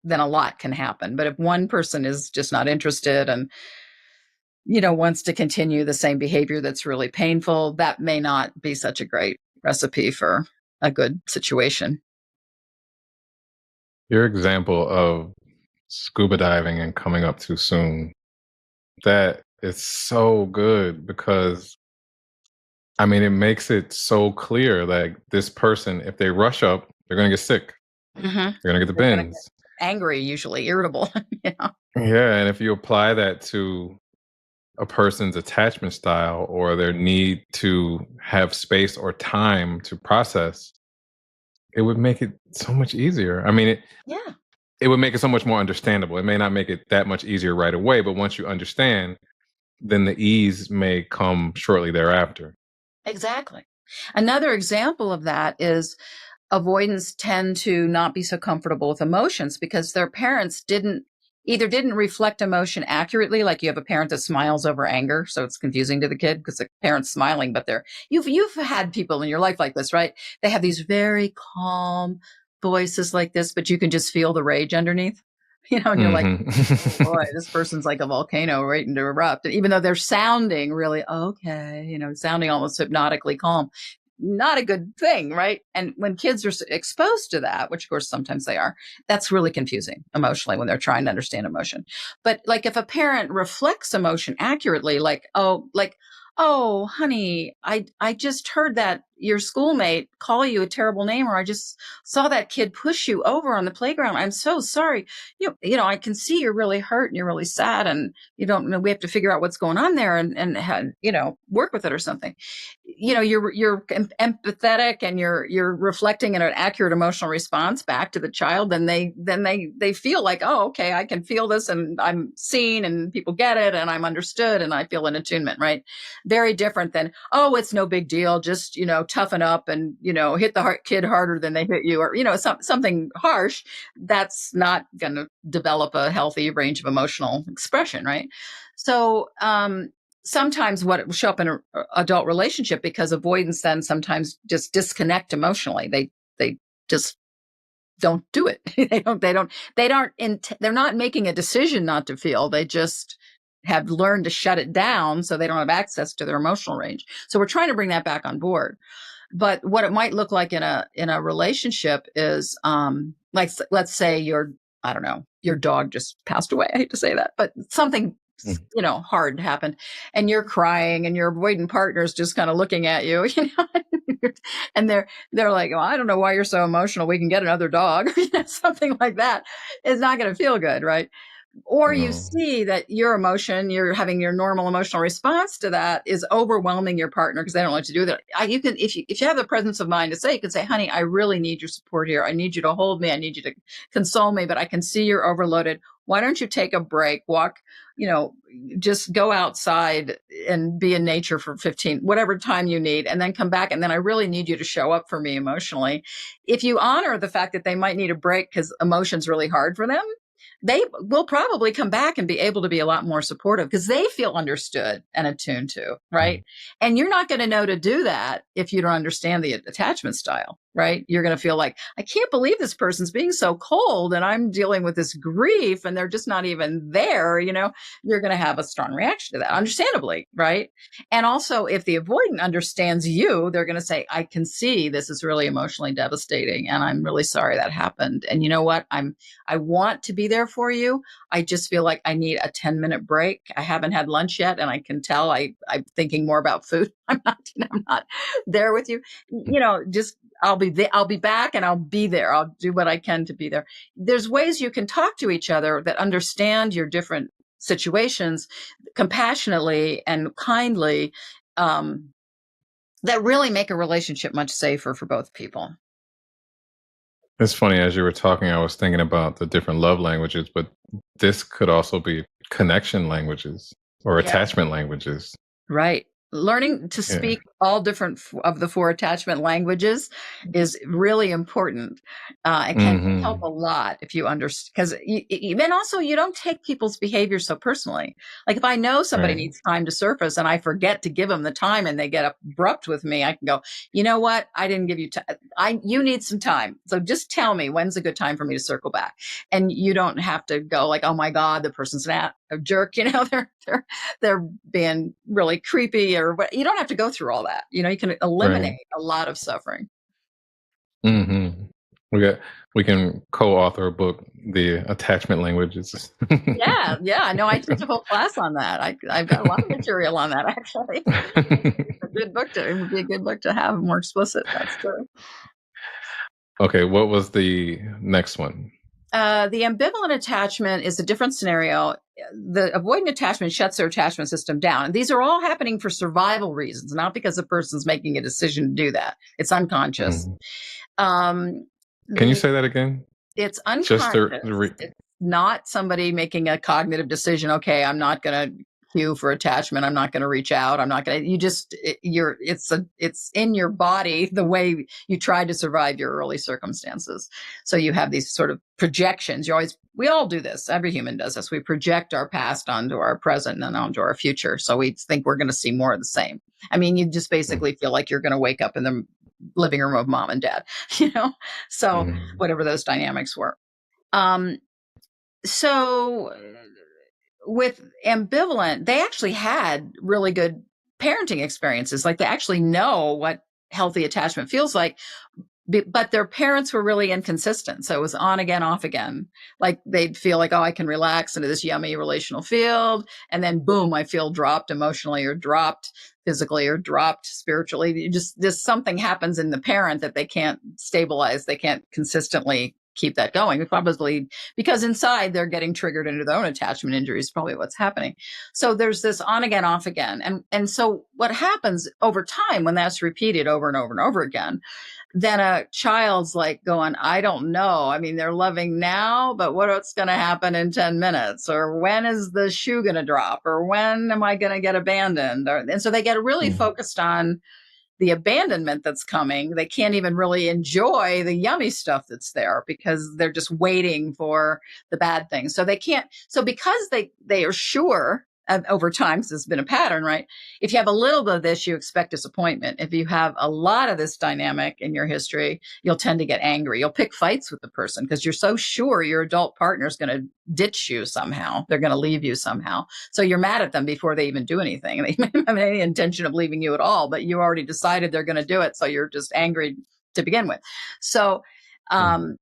then a lot can happen. But if one person is just not interested and wants to continue the same behavior that's really painful, that may not be such a great recipe for a good situation. Your example of scuba diving and coming up too soon, that is so good because it makes it so clear like this person, if they rush up, they're going to get sick. Mm-hmm. They're going to get the They're going to bends. get angry, usually irritable. Yeah. And if you apply that to a person's attachment style or their need to have space or time to process, it would make it so much easier. Yeah, It would make it so much more understandable. It may not make it that much easier right away, but once you understand, then the ease may come shortly thereafter. exactly. Another example of that is avoidants tend to not be so comfortable with emotions because their parents didn't reflect emotion accurately. Like you have a parent that smiles over anger, so it's confusing to the kid because the parent's smiling, but you've had people in your life like this, right? They have these very calm voices like this, but you can just feel the rage underneath, and you're like, oh boy, this person's like a volcano waiting to erupt. And even though they're sounding really okay, sounding almost hypnotically calm, not a good thing, right? And when kids are exposed to that, which of course sometimes they are, that's really confusing emotionally when they're trying to understand emotion. But like if a parent reflects emotion accurately, oh, honey, I just heard that your schoolmate call you a terrible name, or I just saw that kid push you over on the playground. I'm so sorry. I can see you're really hurt and you're really sad, and you don't know. We have to figure out what's going on there and work with it or something. You're empathetic and you're reflecting an accurate emotional response back to the child. Then they feel like, oh, okay, I can feel this and I'm seen and people get it and I'm understood and I feel an attunement, right? Very different than, oh, it's no big deal, just toughen up and hit the kid harder than they hit you, or something harsh. That's not going to develop a healthy range of emotional expression, right? So sometimes what will show up in an adult relationship, because avoidance then sometimes just disconnect emotionally. They just don't do it. They're not making a decision not to feel. They just have learned to shut it down so they don't have access to their emotional range. So we're trying to bring that back on board. But what it might look like in a relationship is like, let's say I don't know, your dog just passed away. I hate to say that, but something hard happened, and you're crying, and your avoidant partner's just kind of looking at you, and they're like, well, I don't know why you're so emotional. We can get another dog, something like that. It's not going to feel good, right? Or you No. see that your emotion, you're having your normal emotional response to that is overwhelming your partner because they don't know what to do with it. You can, if you have the presence of mind to say, you can say, honey, I really need your support here. I need you to hold me. I need you to console me, but I can see you're overloaded. Why don't you take a break, walk, just go outside and be in nature for 15, whatever time you need, and then come back. And then I really need you to show up for me emotionally. If you honor the fact that they might need a break because emotion's really hard for them, they will probably come back and be able to be a lot more supportive because they feel understood and attuned to, right? And you're not going to know to do that if you don't understand the attachment style, right? You're going to feel like, I can't believe this person's being so cold and I'm dealing with this grief and they're just not even there. You're going to have a strong reaction to that, understandably, right? And also, if the avoidant understands you, they're going to say, I can see this is really emotionally devastating and I'm really sorry that happened. And you know what? I want to be there for you. I just feel like I need a 10-minute break. I haven't had lunch yet, and I can tell I'm thinking more about food. I'm not there with you. Just I'll be back, and I'll be there. I'll do what I can to be there. There's ways you can talk to each other that understand your different situations compassionately and kindly, that really make a relationship much safer for both people. It's funny, as you were talking, I was thinking about the different love languages, but this could also be connection languages or Yeah. attachment languages. Right. Learning to Yeah. speak all different of the four attachment languages is really important. It can help Hmm. a lot if you understand, because then also you don't take people's behavior so personally. Like if I know somebody Right. needs time to surface and I forget to give them the time and they get abrupt with me, I can go, you know what? I didn't give you time. You need some time. So just tell me when's a good time for me to circle back. And you don't have to go like, oh my God, the person's a jerk. They're being really creepy or what. You don't have to go through all that. You can eliminate Right. a lot of suffering. Hmm. We can co-author a book, The Attachment Languages. Yeah, yeah. No, I teach a whole class on that. I've got a lot of material on that actually. A good book to It would be a good book to have more explicit. That's true. Okay, what was the next one? The ambivalent attachment is a different scenario. The avoidant attachment shuts their attachment system down. And these are all happening for survival reasons, not because the person's making a decision to do that. It's unconscious. Mhm. Um, Can you the say that again? It's Just unconscious. It's not somebody making a cognitive decision. Okay, I'm not going to cue for attachment. I'm not going to reach out. I'm not going to. You just it's in your body the way you tried to survive your early circumstances. So you have these sort of projections. We all do this. Every human does this. We project our past onto our present and onto our future. So we think we're going to see more of the same. I mean, you just basically feel like you're going to wake up in the living room of mom and dad, you know. So Mhm. whatever those dynamics were. Um, so with ambivalent, they actually had really good parenting experiences. Like they actually know what healthy attachment feels like, but their parents were really inconsistent. So it was on again, off again. Like they'd feel like, oh, I can relax into this yummy relational field. And then boom, I feel dropped emotionally or dropped physically or dropped spiritually. Just something happens in the parent that they can't stabilize. They can't consistently keep that going. Probably because inside they're getting triggered into their own attachment injuries, probably what's happening. So there's this on again, off again. And so what happens over time when that's repeated over and over and over again, then a child's like going, I don't know. I mean, they're loving now, but what's going to happen in 10 minutes? Or when is the shoe going to drop? Or when am I going to get abandoned? And so they get really Mhm. focused on the abandonment that's coming. They can't even really enjoy the yummy stuff that's there because they're just waiting for the bad things. So they can't. So because they are sure over time, because it's been a pattern, right? If you have a little bit of this, you expect disappointment. If you have a lot of this dynamic in your history, you'll tend to get angry. You'll pick fights with the person because you're so sure your adult partner is going to ditch you somehow. They're going to leave you somehow. So you're mad at them before they even do anything. They may have any intention of leaving you at all, but you already decided they're going to do it. So you're just angry to begin with. So, Mhm. um,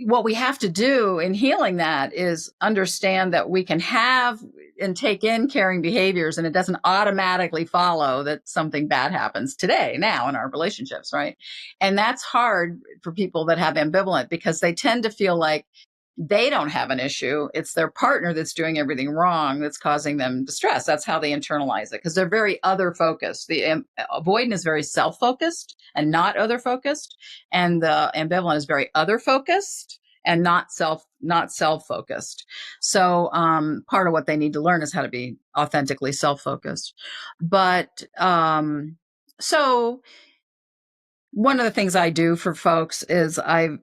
what we have to do in healing that is understand that we can have and take in caring behaviors, and it doesn't automatically follow that something bad happens today, now in our relationships, right? And that's hard for people that have ambivalent because they tend to feel like they don't have an issue. It's their partner that's doing everything wrong that's causing them distress. That's how they internalize it because they're very other focused. The avoidant is very self focused and not other focused, and the ambivalent is very other focused and not self focused. So part of what they need to learn is how to be authentically self focused. But so one of the things I do for folks is I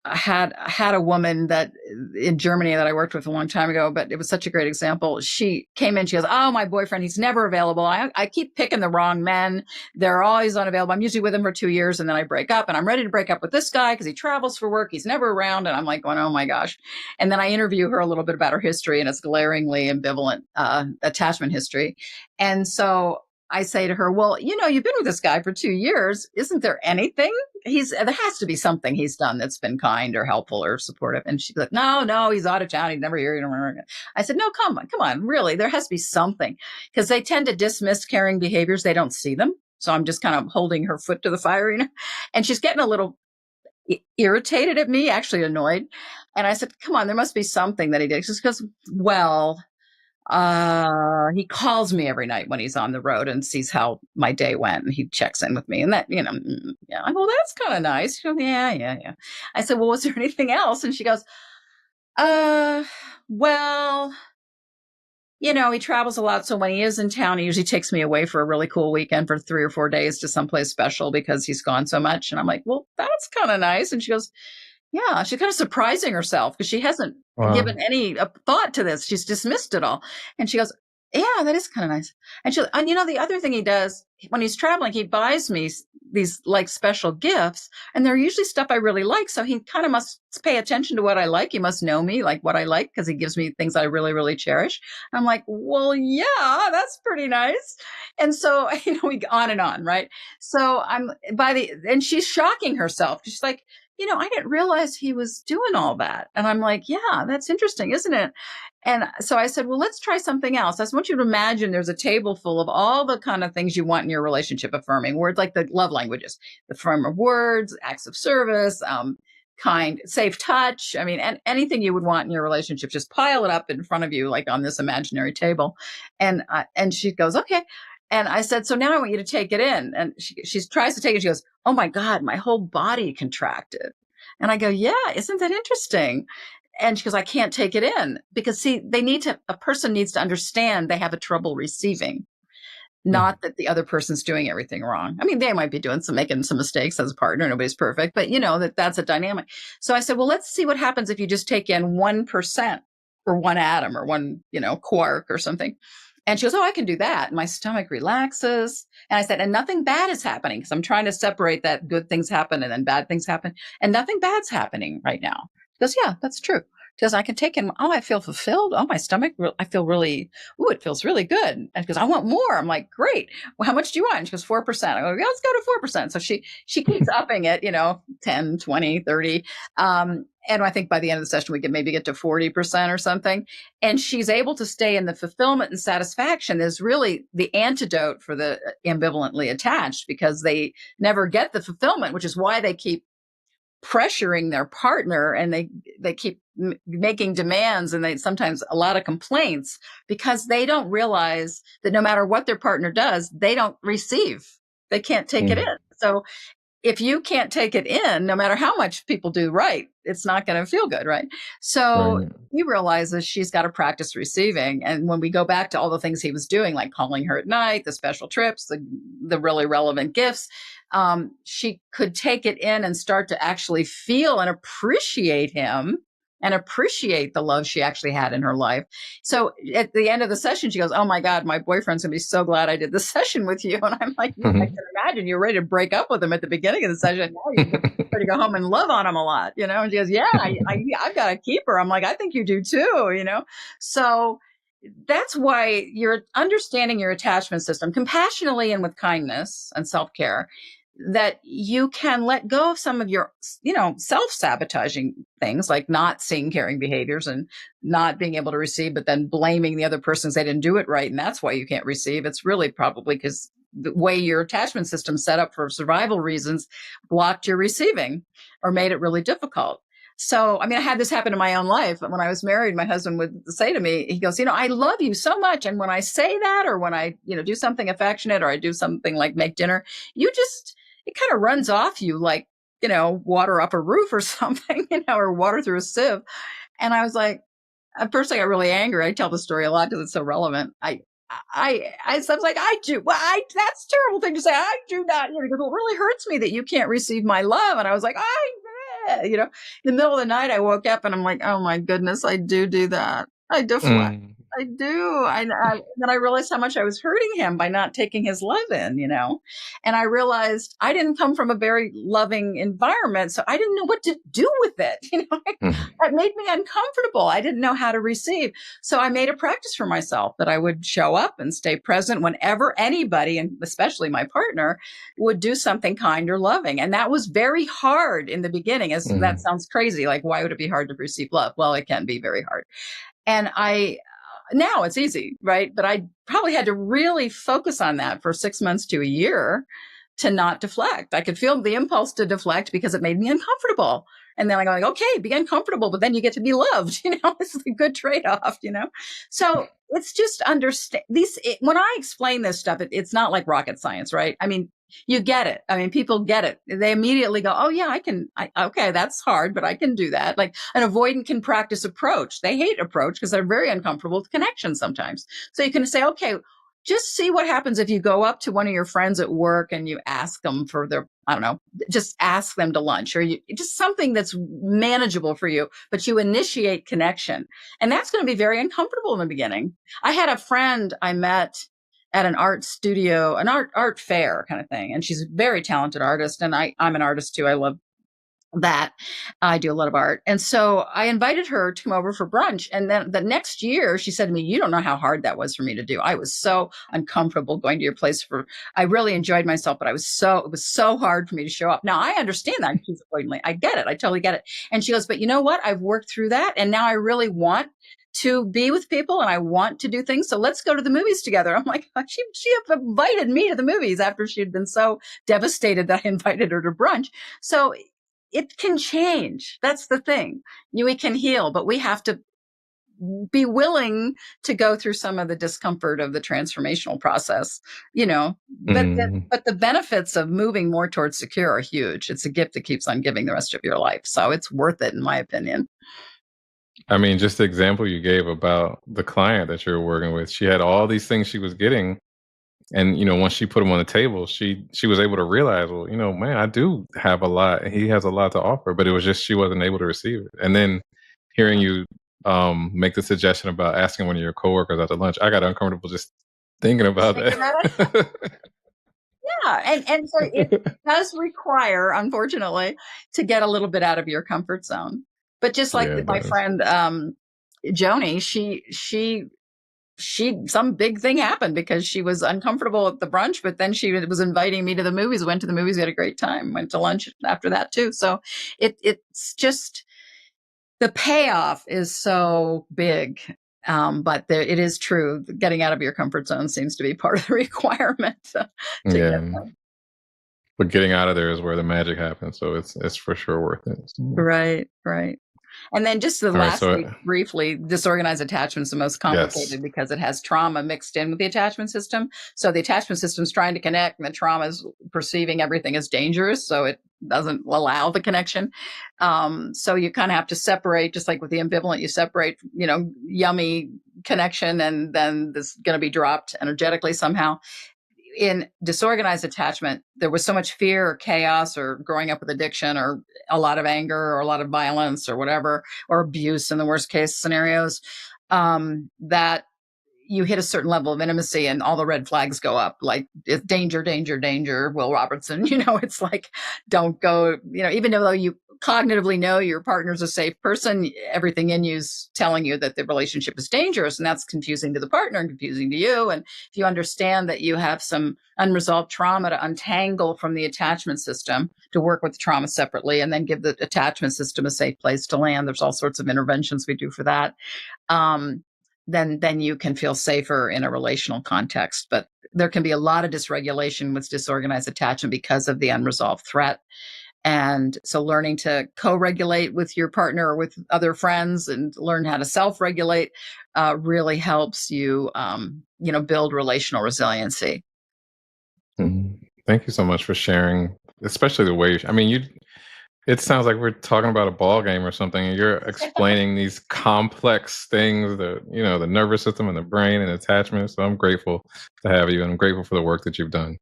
had a woman that in Germany that I worked with a long time ago, but it was such a great example. She came in, she goes, "Oh, my boyfriend, he's never available. I keep picking the wrong men. They're always unavailable. I'm usually with him for 2 years and then I break up and I'm ready to break up with this guy because he travels for work. He's never around." And I'm like going, oh my gosh. And then I interview her a little bit about her history and it's glaringly ambivalent attachment history. And so I say to her, well, you've been with this guy for 2 years. Isn't there anything there has to be something he's done that's been kind or helpful or supportive? And she's like, no, he's out of town. He's never here. I said, no, come on. Really, there has to be something because they tend to dismiss caring behaviors. They don't see them. So I'm just kind of holding her foot to the fire, and she's getting a little irritated at me, actually annoyed. And I said, come on, there must be something that he did. She goes, well, He calls me every night when he's on the road and sees how my day went, and he checks in with me. And that, yeah. Well, that's kind of nice. She goes, yeah, yeah, yeah. I said, well, was there anything else? And she goes, well, he travels a lot. So when he is in town, he usually takes me away for a really cool weekend for 3 or 4 days to someplace special because he's gone so much. And I'm like, well, that's kind of nice. And she goes, yeah, she's kind of surprising herself because she hasn't given any thought to this. She's dismissed it all. And she goes, yeah, that is kind of nice. And the other thing he does when he's traveling, he buys me these like special gifts, and they're usually stuff I really like. So he kind of must pay attention to what I like. He must know me, like what I like, because he gives me things I really, really cherish. I'm like, well, yeah, that's pretty nice. And so, we go on and on, right? So and she's shocking herself. She's like, I didn't realize he was doing all that. And I'm like, yeah, that's interesting, isn't it? And so I said, well, let's try something else. I just want you to imagine there's a table full of all the kind of things you want in your relationship, affirming words, like the love languages, the form of words, acts of service, kind, safe touch. I mean, and anything you would want in your relationship, just pile it up in front of you, like on this imaginary table. And she goes, okay. And I said, so now I want you to take it in. And she tries to take it. She goes, oh my God, my whole body contracted. And I go, yeah, isn't that interesting? And she goes, I can't take it in because see, a person needs to understand they have a trouble receiving, not that the other person's doing everything wrong. I mean, they might be making some mistakes as a partner. Nobody's perfect, but that's a dynamic. So I said, well, let's see what happens if you just take in 1% or one atom or one, quark or something. And she goes, oh, I can do that. And my stomach relaxes. And I said, and nothing bad is happening because I'm trying to separate that good things happen and then bad things happen. And nothing bad's happening right now. She goes, yeah, that's true. Because I can take in, oh, I feel fulfilled. Oh, my stomach, I feel really, it feels really good. And because I want more. I'm like, great. Well, how much do you want? And she goes, 4%. I go, yeah, let's go to 4%. So she keeps upping it, 10, 20, 30. And I think by the end of the session, we can maybe get to 40% or something. And she's able to stay in the fulfillment and satisfaction is really the antidote for the ambivalently attached because they never get the fulfillment, which is why they keep pressuring their partner and they keep making demands and they sometimes a lot of complaints because they don't realize that no matter what their partner does, they don't receive. They can't take it in. So if you can't take it in, no matter how much people do right, it's not going to feel good, right? So he realizes she's got to practice receiving. And when we go back to all the things he was doing, like calling her at night, the special trips, the really relevant gifts, she could take it in and start to actually feel and appreciate him and appreciate the love she actually had in her life. So at the end of the session, she goes, oh my God, my boyfriend's gonna be so glad I did this session with you. And I'm like, I can imagine you're ready to break up with him at the beginning of the session. Now you're ready to go home and love on him a lot, And she goes, yeah, I've got a keeper. I'm like, I think you do too, So that's why you're understanding your attachment system compassionately and with kindness and self-care, that you can let go of some of your, self-sabotaging things like not seeing caring behaviors and not being able to receive, but then blaming the other person because they didn't do it right. And that's why you can't receive. It's really probably because the way your attachment system set up for survival reasons blocked your receiving or made it really difficult. So, I mean, I had this happen in my own life. When I was married, my husband would say to me, he goes, I love you so much. And when I say that, or when I, do something affectionate, or I do something like make dinner, it kind of runs off you like, water up a roof or something, or water through a sieve. And I was like, at first I got really angry. I tell the story a lot because it's so relevant. I was like, that's a terrible thing to say. I do not, because it really hurts me that you can't receive my love. And I was like, in the middle of the night, I woke up and I'm like, oh my goodness, I do that. I deflect. I do. And then I realized how much I was hurting him by not taking his love in, and I realized I didn't come from a very loving environment. So I didn't know what to do with it. It made me uncomfortable. I didn't know how to receive. So I made a practice for myself that I would show up and stay present whenever anybody, and especially my partner, would do something kind or loving. And that was very hard in the beginning. As that sounds crazy. Like, why would it be hard to receive love? Well, it can be very hard. And now it's easy, right? But I probably had to really focus on that for 6 months to a year to not deflect. I could feel the impulse to deflect because it made me uncomfortable. And then I go like, okay, be uncomfortable, but then you get to be loved. It's a good trade-off, So it's just understand when I explain this stuff, it's not like rocket science, right? I mean, you get it. I mean, people get it. They immediately go, oh yeah, okay, that's hard, but I can do that. Like an avoidant can practice approach. They hate approach because they're very uncomfortable with connection sometimes. So you can say, okay, just see what happens if you go up to one of your friends at work and you ask them for I don't know, just ask them to lunch or just something that's manageable for you, but you initiate connection. And that's going to be very uncomfortable in the beginning. I had a friend I met at an art studio, an art fair kind of thing. And she's a very talented artist. And I'm an artist too. I love that. I do a lot of art. And so I invited her to come over for brunch. And then the next year she said to me, you don't know how hard that was for me to do. I was so uncomfortable going to your place I really enjoyed myself, but it was so hard for me to show up. Now I understand that she's avoidantly. I get it. I totally get it. And she goes, but you know what? I've worked through that. And now I really want to be with people and I want to do things. So let's go to the movies together. I'm like, she invited me to the movies after she'd been so devastated that I invited her to brunch. So it can change. That's the thing. We can heal, but we have to be willing to go through some of the discomfort of the transformational process, but the benefits of moving more towards secure are huge. It's a gift that keeps on giving the rest of your life. So it's worth it, in my opinion. I mean, just the example you gave about the client that you were working with, she had all these things she was getting. And, once she put them on the table, she was able to realize, well, man, I do have a lot. He has a lot to offer, but it was just she wasn't able to receive it. And then hearing you make the suggestion about asking one of your coworkers after lunch, I got uncomfortable just thinking about that. Yeah. And so it does require, unfortunately, to get a little bit out of your comfort zone. But just like my friend Joni, she some big thing happened because she was uncomfortable at the brunch, but then she was inviting me to the movies, went to the movies, we had a great time, went to lunch after that too. So it's just, the payoff is so big. But it is true. Getting out of your comfort zone seems to be part of the requirement to get there. But getting out of there is where the magic happens. So it's for sure worth it. So. Right. And then just lastly, briefly, disorganized attachment is the most complicated because it has trauma mixed in with the attachment system. So the attachment system is trying to connect and the trauma is perceiving everything as dangerous. So it doesn't allow the connection. So you kind of have to separate, just like with the ambivalent, you separate, yummy connection and then this is going to be dropped energetically somehow. In disorganized attachment, there was so much fear or chaos or growing up with addiction or a lot of anger or a lot of violence or whatever, or abuse in the worst case scenarios, that you hit a certain level of intimacy and all the red flags go up, like danger, danger, danger, Will Robertson, it's like, don't go, even though you cognitively know your partner's a safe person, everything in you is telling you that the relationship is dangerous, and that's confusing to the partner and confusing to you. And if you understand that you have some unresolved trauma, to untangle from the attachment system, to work with the trauma separately and then give the attachment system a safe place to land. There's all sorts of interventions we do for that. Then you can feel safer in a relational context. But there can be a lot of dysregulation with disorganized attachment because of the unresolved threat. And so learning to co-regulate with your partner or with other friends and learn how to self-regulate really helps you, build relational resiliency. Thank you so much for sharing, especially the way, it sounds like we're talking about a ball game or something, and you're explaining these complex things, the nervous system and the brain and attachment. So I'm grateful to have you, and I'm grateful for the work that you've done.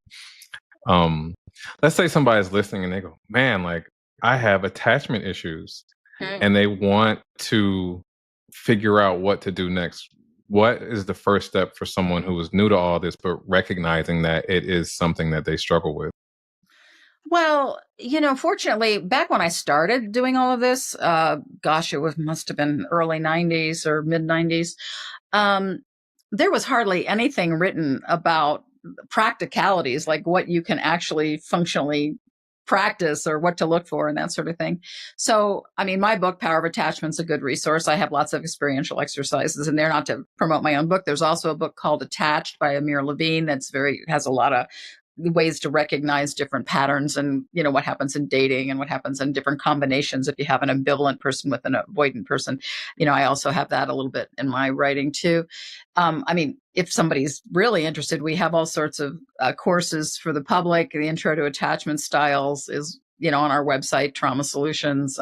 Let's say somebody's listening and they go, man, like I have attachment issues and they want to figure out what to do next. What is the first step for someone who is new to all this, but recognizing that it is something that they struggle with? Well, fortunately, back when I started doing all of this, must have been early 90s or mid 90s. There was hardly anything written about practicalities, like what you can actually functionally practice or what to look for and that sort of thing. So, my book, Power of Attachment, is a good resource. I have lots of experiential exercises in there, not to promote my own book. There's also a book called Attached by Amir Levine has a lot of ways to recognize different patterns and, what happens in dating and what happens in different combinations if you have an ambivalent person with an avoidant person. I also have that a little bit in my writing too. If somebody's really interested, we have all sorts of courses for the public. The Intro to Attachment Styles is, on our website, Trauma Solutions.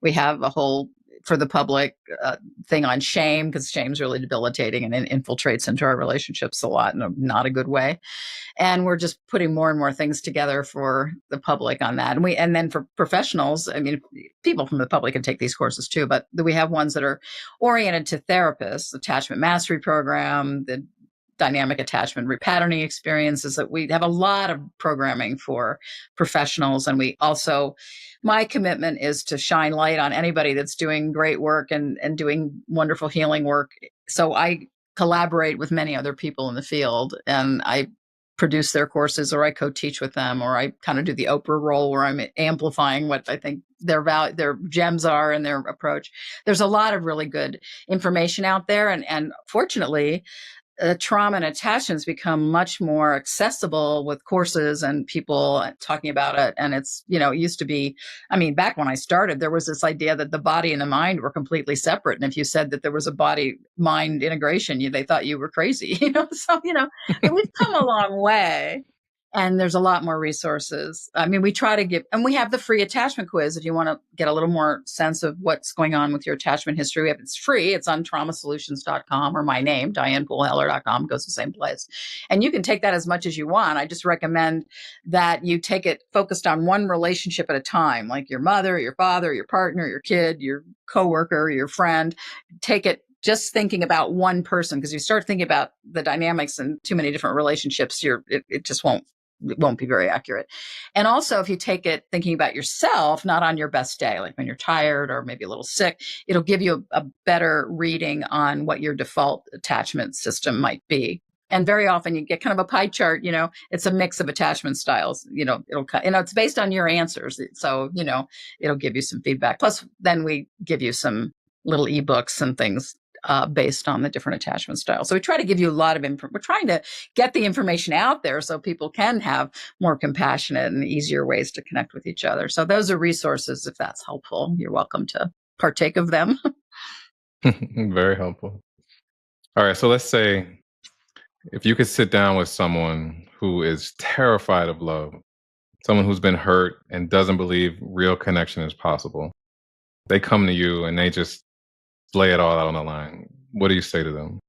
We have a whole, for the public, thing on shame, because shame's really debilitating and it infiltrates into our relationships a lot in not a good way. And we're just putting more and more things together for the public on that. And then for professionals, people from the public can take these courses too, but we have ones that are oriented to therapists, attachment mastery program, the dynamic attachment repatterning experiences. That we have a lot of programming for professionals. And we also, my commitment is to shine light on anybody that's doing great work and doing wonderful healing work. So I collaborate with many other people in the field, and I produce their courses, or I co-teach with them, or I kind of do the Oprah role where I'm amplifying what I think their gems are and their approach. There's a lot of really good information out there. And fortunately, trauma and attachments become much more accessible with courses and people talking about it. And it's, it used to be, back when I started, there was this idea that the body and the mind were completely separate. And if you said that there was a body mind integration, they thought you were crazy, so, we've come a long way. And there's a lot more resources. We try to give, and we have the free attachment quiz if you want to get a little more sense of what's going on with your attachment history. It's free. It's on traumasolutions.com, or my name, DianePooleHeller.com, goes to the same place. And you can take that as much as you want. I just recommend that you take it focused on one relationship at a time, like your mother, your father, your partner, your kid, your coworker, your friend. Take it just thinking about one person, because you start thinking about the dynamics in too many different relationships, it just won't be very accurate. And also, if you take it thinking about yourself, not on your best day, like when you're tired or maybe a little sick, it'll give you a better reading on what your default attachment system might be. And very often you get kind of a pie chart, it's a mix of attachment styles, it's based on your answers. So, it'll give you some feedback. Plus, then we give you some little ebooks and things based on the different attachment styles. So we try to give you a lot of we're trying to get the information out there so people can have more compassionate and easier ways to connect with each other. So those are resources. If that's helpful, you're welcome to partake of them. Very helpful. All right. So let's say if you could sit down with someone who is terrified of love, someone who's been hurt and doesn't believe real connection is possible, they come to you and they just lay it all out on the line. What do you say to them?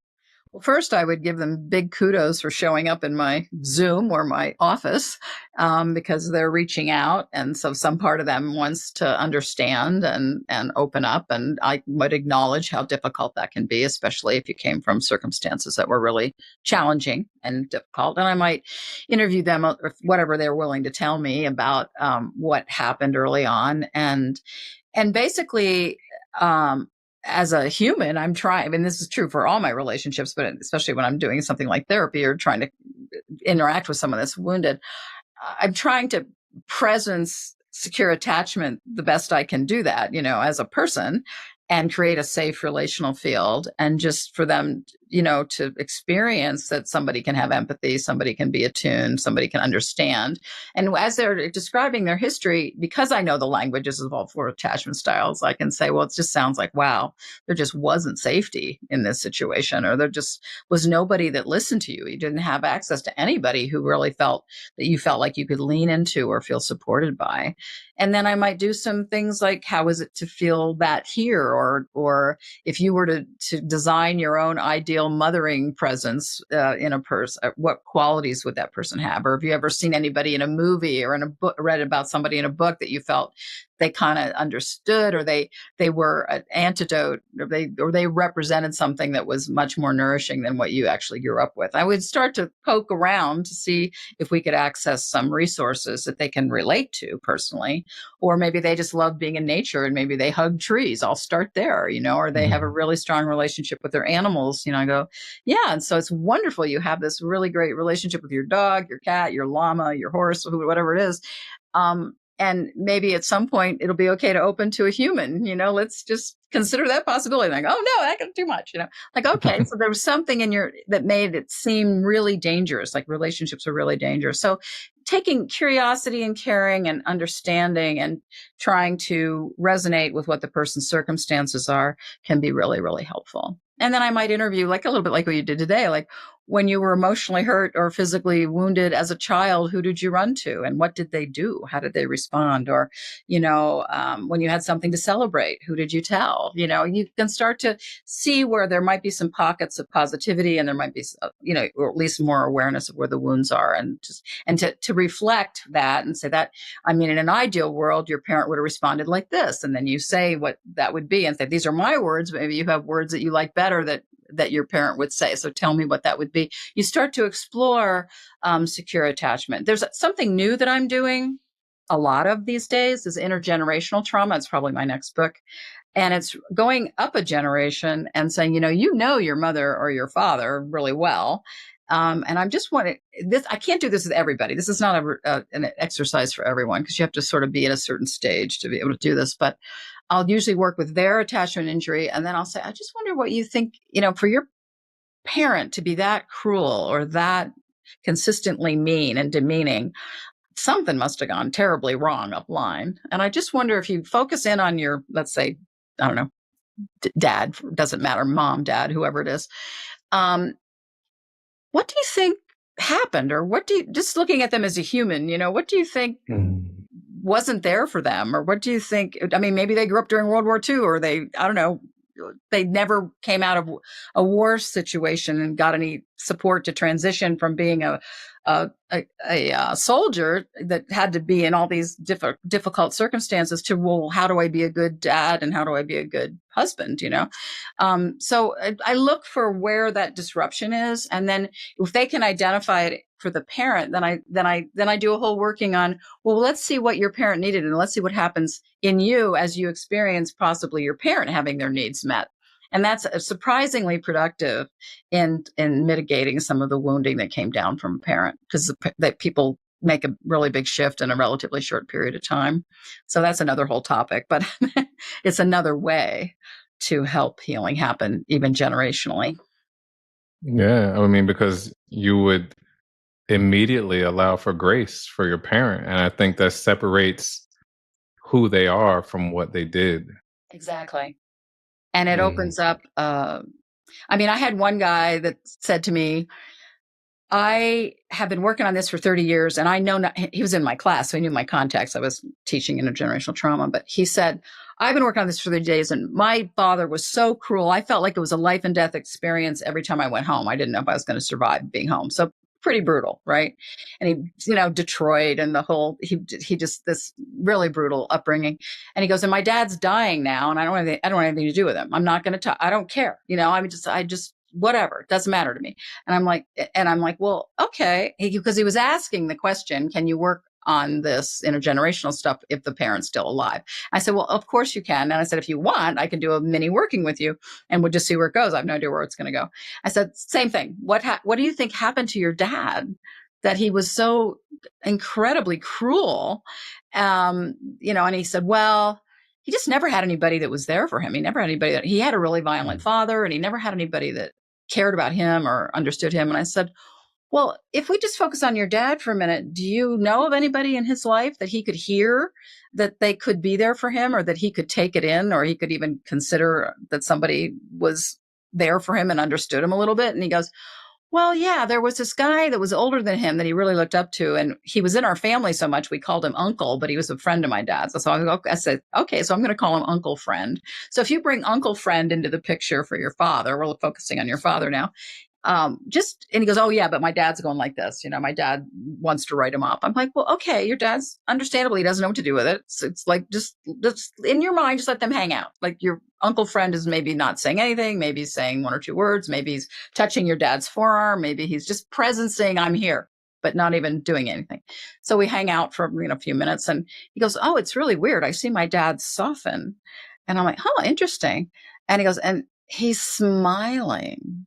Well, first, I would give them big kudos for showing up in my Zoom or my office, because they're reaching out. And so some part of them wants to understand and open up. And I would acknowledge how difficult that can be, especially if you came from circumstances that were really challenging and difficult. And I might interview them, or whatever they're willing to tell me about what happened early on. And basically, as a human, I'm trying, this is true for all my relationships, but especially when I'm doing something like therapy or trying to interact with someone that's wounded, I'm trying to presence secure attachment the best I can do that, as a person, and create a safe relational field. And just for them, to experience that somebody can have empathy, somebody can be attuned, somebody can understand. And as they're describing their history, because I know the languages of all four attachment styles, I can say, well, it just sounds like, wow, there just wasn't safety in this situation, or there just was nobody that listened to you. You didn't have access to anybody who really felt that you felt like you could lean into or feel supported by. And then I might do some things like, how is it to feel that here? Or if you were to design your own ideal mothering presence in a person, what qualities would that person have? Or have you ever seen anybody in a movie or in a book, read about somebody in a book that you felt they kind of understood, or they were an antidote, or they represented something that was much more nourishing than what you actually grew up with? I would start to poke around to see if we could access some resources that they can relate to personally, or maybe they just love being in nature and maybe they hug trees. I'll start there, or they have a really strong relationship with their animals. I go, yeah. And so it's wonderful. You have this really great relationship with your dog, your cat, your llama, your horse, whatever it is. and maybe at some point it'll be okay to open to a human, let's just consider that possibility. Like, oh no, that got too much, like, okay. So there was something that made it seem really dangerous, like relationships are really dangerous. So taking curiosity and caring and understanding and trying to resonate with what the person's circumstances are can be really, really helpful. And then I might interview, like a little bit like what you did today, like when you were emotionally hurt or physically wounded as a child, who did you run to and what did they do? How did they respond? Or, when you had something to celebrate, who did you tell? You can start to see where there might be some pockets of positivity and there might be, or at least more awareness of where the wounds are, and to reflect that and say that, in an ideal world, your parent would have responded like this. And then you say what that would be and say, these are my words. Maybe you have words that you like better that your parent would say. So tell me what that would be. You start to explore secure attachment. There's something new that I'm doing a lot of these days is intergenerational trauma. It's probably my next book. And it's going up a generation and saying, your mother or your father really well. And I'm just wanting this. I can't do this with everybody. This is not an exercise for everyone because you have to sort of be at a certain stage to be able to do this. But I'll usually work with their attachment injury. And then I'll say, I just wonder what you think, for your parent to be that cruel or that consistently mean and demeaning, something must have gone terribly wrong upline. And I just wonder if you focus in on your, let's say, I don't know, dad, doesn't matter, mom, dad, whoever it is. What do you think happened? Or just looking at them as a human, what do you think wasn't there for them? Or what do you think, maybe they grew up during World War II or I don't know, they never came out of a war situation and got any support to transition from being a soldier that had to be in all these difficult circumstances to, well, how do I be a good dad and how do I be a good husband? So I look for where that disruption is, and then if they can identify it for the parent, then I do a whole working on, well, let's see what your parent needed and let's see what happens in you as you experience possibly your parent having their needs met. And that's surprisingly productive in mitigating some of the wounding that came down from a parent, because that people make a really big shift in a relatively short period of time. So that's another whole topic, but it's another way to help healing happen even generationally. Yeah, because you would immediately allow for grace for your parent, and I think that separates who they are from what they did. Exactly. And it opens up, I had one guy that said to me, I have been working on this for 30 years and I know not, he was in my class, so he knew my contacts. I was teaching intergenerational trauma, but he said, I've been working on this for 30 days and my father was so cruel. I felt like it was a life and death experience every time I went home. I didn't know if I was going to survive being home. So pretty brutal, right? And he, Detroit and the whole, he just, this really brutal upbringing. And he goes, and my dad's dying now and I don't have anything to do with him. I'm not going to talk. I don't care. I just, whatever, it doesn't matter to me. And I'm like, well, okay. Because he was asking the question, can you work on this intergenerational stuff if the parent's still alive? I said, well, of course you can. And I said, if you want, I can do a mini working with you and we'll just see where it goes. I have no idea where it's going to go. I said, same thing. What do you think happened to your dad that he was so incredibly cruel? And he said, well, he just never had anybody that was there for him. He never had anybody he had a really violent father and he never had anybody that cared about him or understood him. And I said, well, if we just focus on your dad for a minute, do you know of anybody in his life that he could hear that they could be there for him or that he could take it in or he could even consider that somebody was there for him and understood him a little bit? And he goes, well, yeah, there was this guy that was older than him that he really looked up to. And he was in our family so much, we called him Uncle, but he was a friend of my dad's. So I said, okay, so I'm going to call him Uncle Friend. So if you bring Uncle Friend into the picture for your father, we're focusing on your father now. And he goes, oh yeah, but my dad's going like this. My dad wants to write him up. I'm like, well, okay, your dad's understandably doesn't know what to do with it. So it's like, just in your mind, just let them hang out. Like your Uncle Friend is maybe not saying anything. Maybe he's saying one or two words. Maybe he's touching your dad's forearm. Maybe he's just presencing I'm here, but not even doing anything. So we hang out for a few minutes and he goes, oh, it's really weird. I see my dad soften. And I'm like, oh, interesting. And he goes, and he's smiling.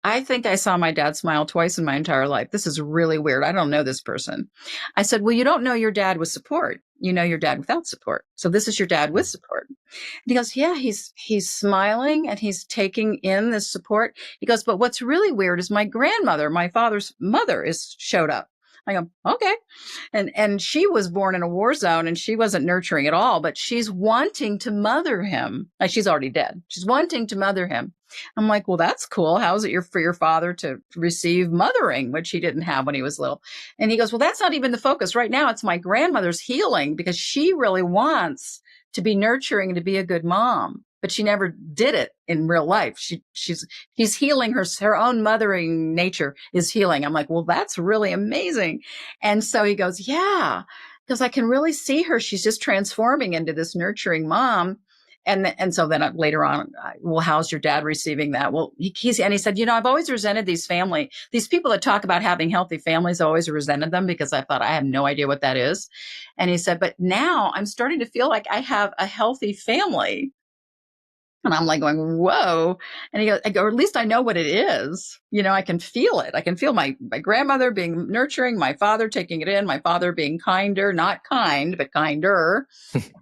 I think I saw my dad smile twice in my entire life. This is really weird. I don't know this person. I said, well, you don't know your dad with support. you know your dad without support. So this is your dad with support. And he goes, yeah, he's smiling and he's taking in this support. He goes, but what's really weird is my grandmother, my father's mother, is showed up. I go, okay. And she was born in a war zone and she wasn't nurturing at all, but she's wanting to mother him. Like, she's already dead. She's wanting to mother him. I'm like, well, that's cool. How is it for your father to receive mothering, which he didn't have when he was little? And he goes, well, that's not even the focus. Right now, it's my grandmother's healing because she really wants to be nurturing and to be a good mom, but she never did it in real life. She's healing her own mothering nature is healing. I'm like, well, that's really amazing. And so he goes, yeah, because I can really see her. She's just transforming into this nurturing mom. And so then later on, well, how's your dad receiving that? Well, he said, you know, I've always resented these people that talk about having healthy families. I always resented them because I thought I have no idea what that is. And he said, but now I'm starting to feel like I have a healthy family. And I'm like going, whoa. And he goes, or at least I know what it is. You know, I can feel it. I can feel my grandmother being nurturing, my father taking it in, my father being kinder, not kind, but kinder.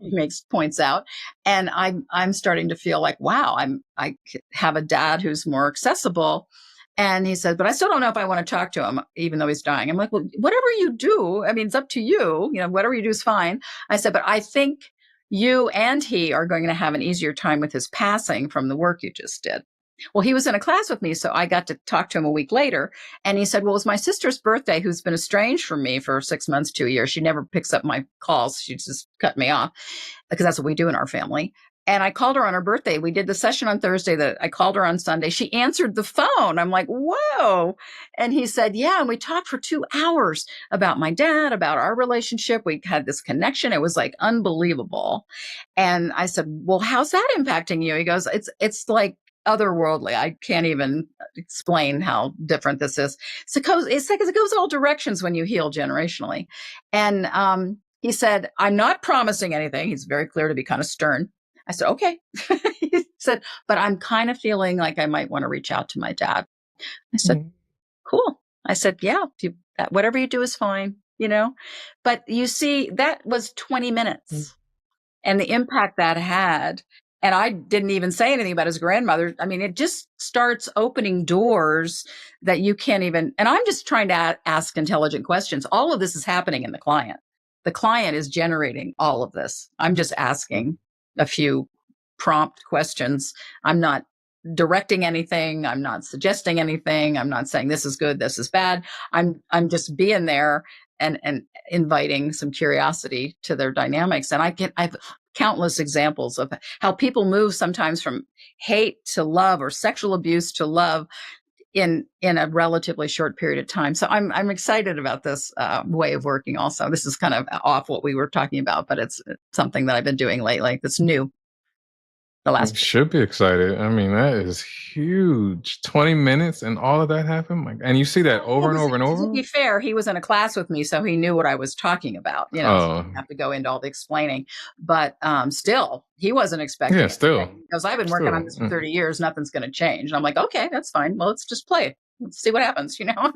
He points out. And I'm starting to feel like, wow, I have a dad who's more accessible. And he said, but I still don't know if I want to talk to him, even though he's dying. I'm like, well, whatever you do, I mean, it's up to you. You know, whatever you do is fine. I said, but I think you and he are going to have an easier time with his passing from the work you just did. Well, he was in a class with me, so I got to talk to him a week later. And he said, well, it was my sister's birthday, who's been estranged from me for 6 months to a year. She never picks up my calls. She just cut me off because that's what we do in our family. And I called her on her birthday. We did the session on Thursday. I called her on Sunday. She answered the phone. I'm like, whoa. And he said, yeah. And we talked for 2 hours about my dad, about our relationship. We had this connection. It was like unbelievable. And I said, well, how's that impacting you? He goes, it's like otherworldly. I can't even explain how different this is. So it's like it goes all directions when you heal generationally. And he said, I'm not promising anything. He's very clear to be kind of stern. I said, okay. He said, but I'm kind of feeling like I might want to reach out to my dad. I said, cool. I said, yeah, whatever you do is fine, you know. But you see, that was 20 minutes and the impact that had. And I didn't even say anything about his grandmother. I mean, it just starts opening doors that you can't even. And I'm just trying to ask intelligent questions. All of this is happening in the client. The client is generating all of this. I'm just asking a few prompt questions. I'm not directing anything. I'm not suggesting anything. I'm not saying this is good, this is bad. I'm just being there and inviting some curiosity to their dynamics. And I've countless examples of how people move sometimes from hate to love or sexual abuse to love in a relatively short period of time. So I'm excited about this way of working also. This is kind of off what we were talking about, but it's something that I've been doing lately that's new. The You last should be excited. I mean, that is huge. 20 minutes and all of that happened. And you see that over and over and To over? be fair, he was in a class with me, so he knew what I was talking about. You know, so I didn't have to go into all the explaining. But still, he wasn't expecting it. Still. Because I've been working on this for 30 years, nothing's going to change. And I'm like, okay, that's fine. Well, let's just play it. Let's see what happens. You know,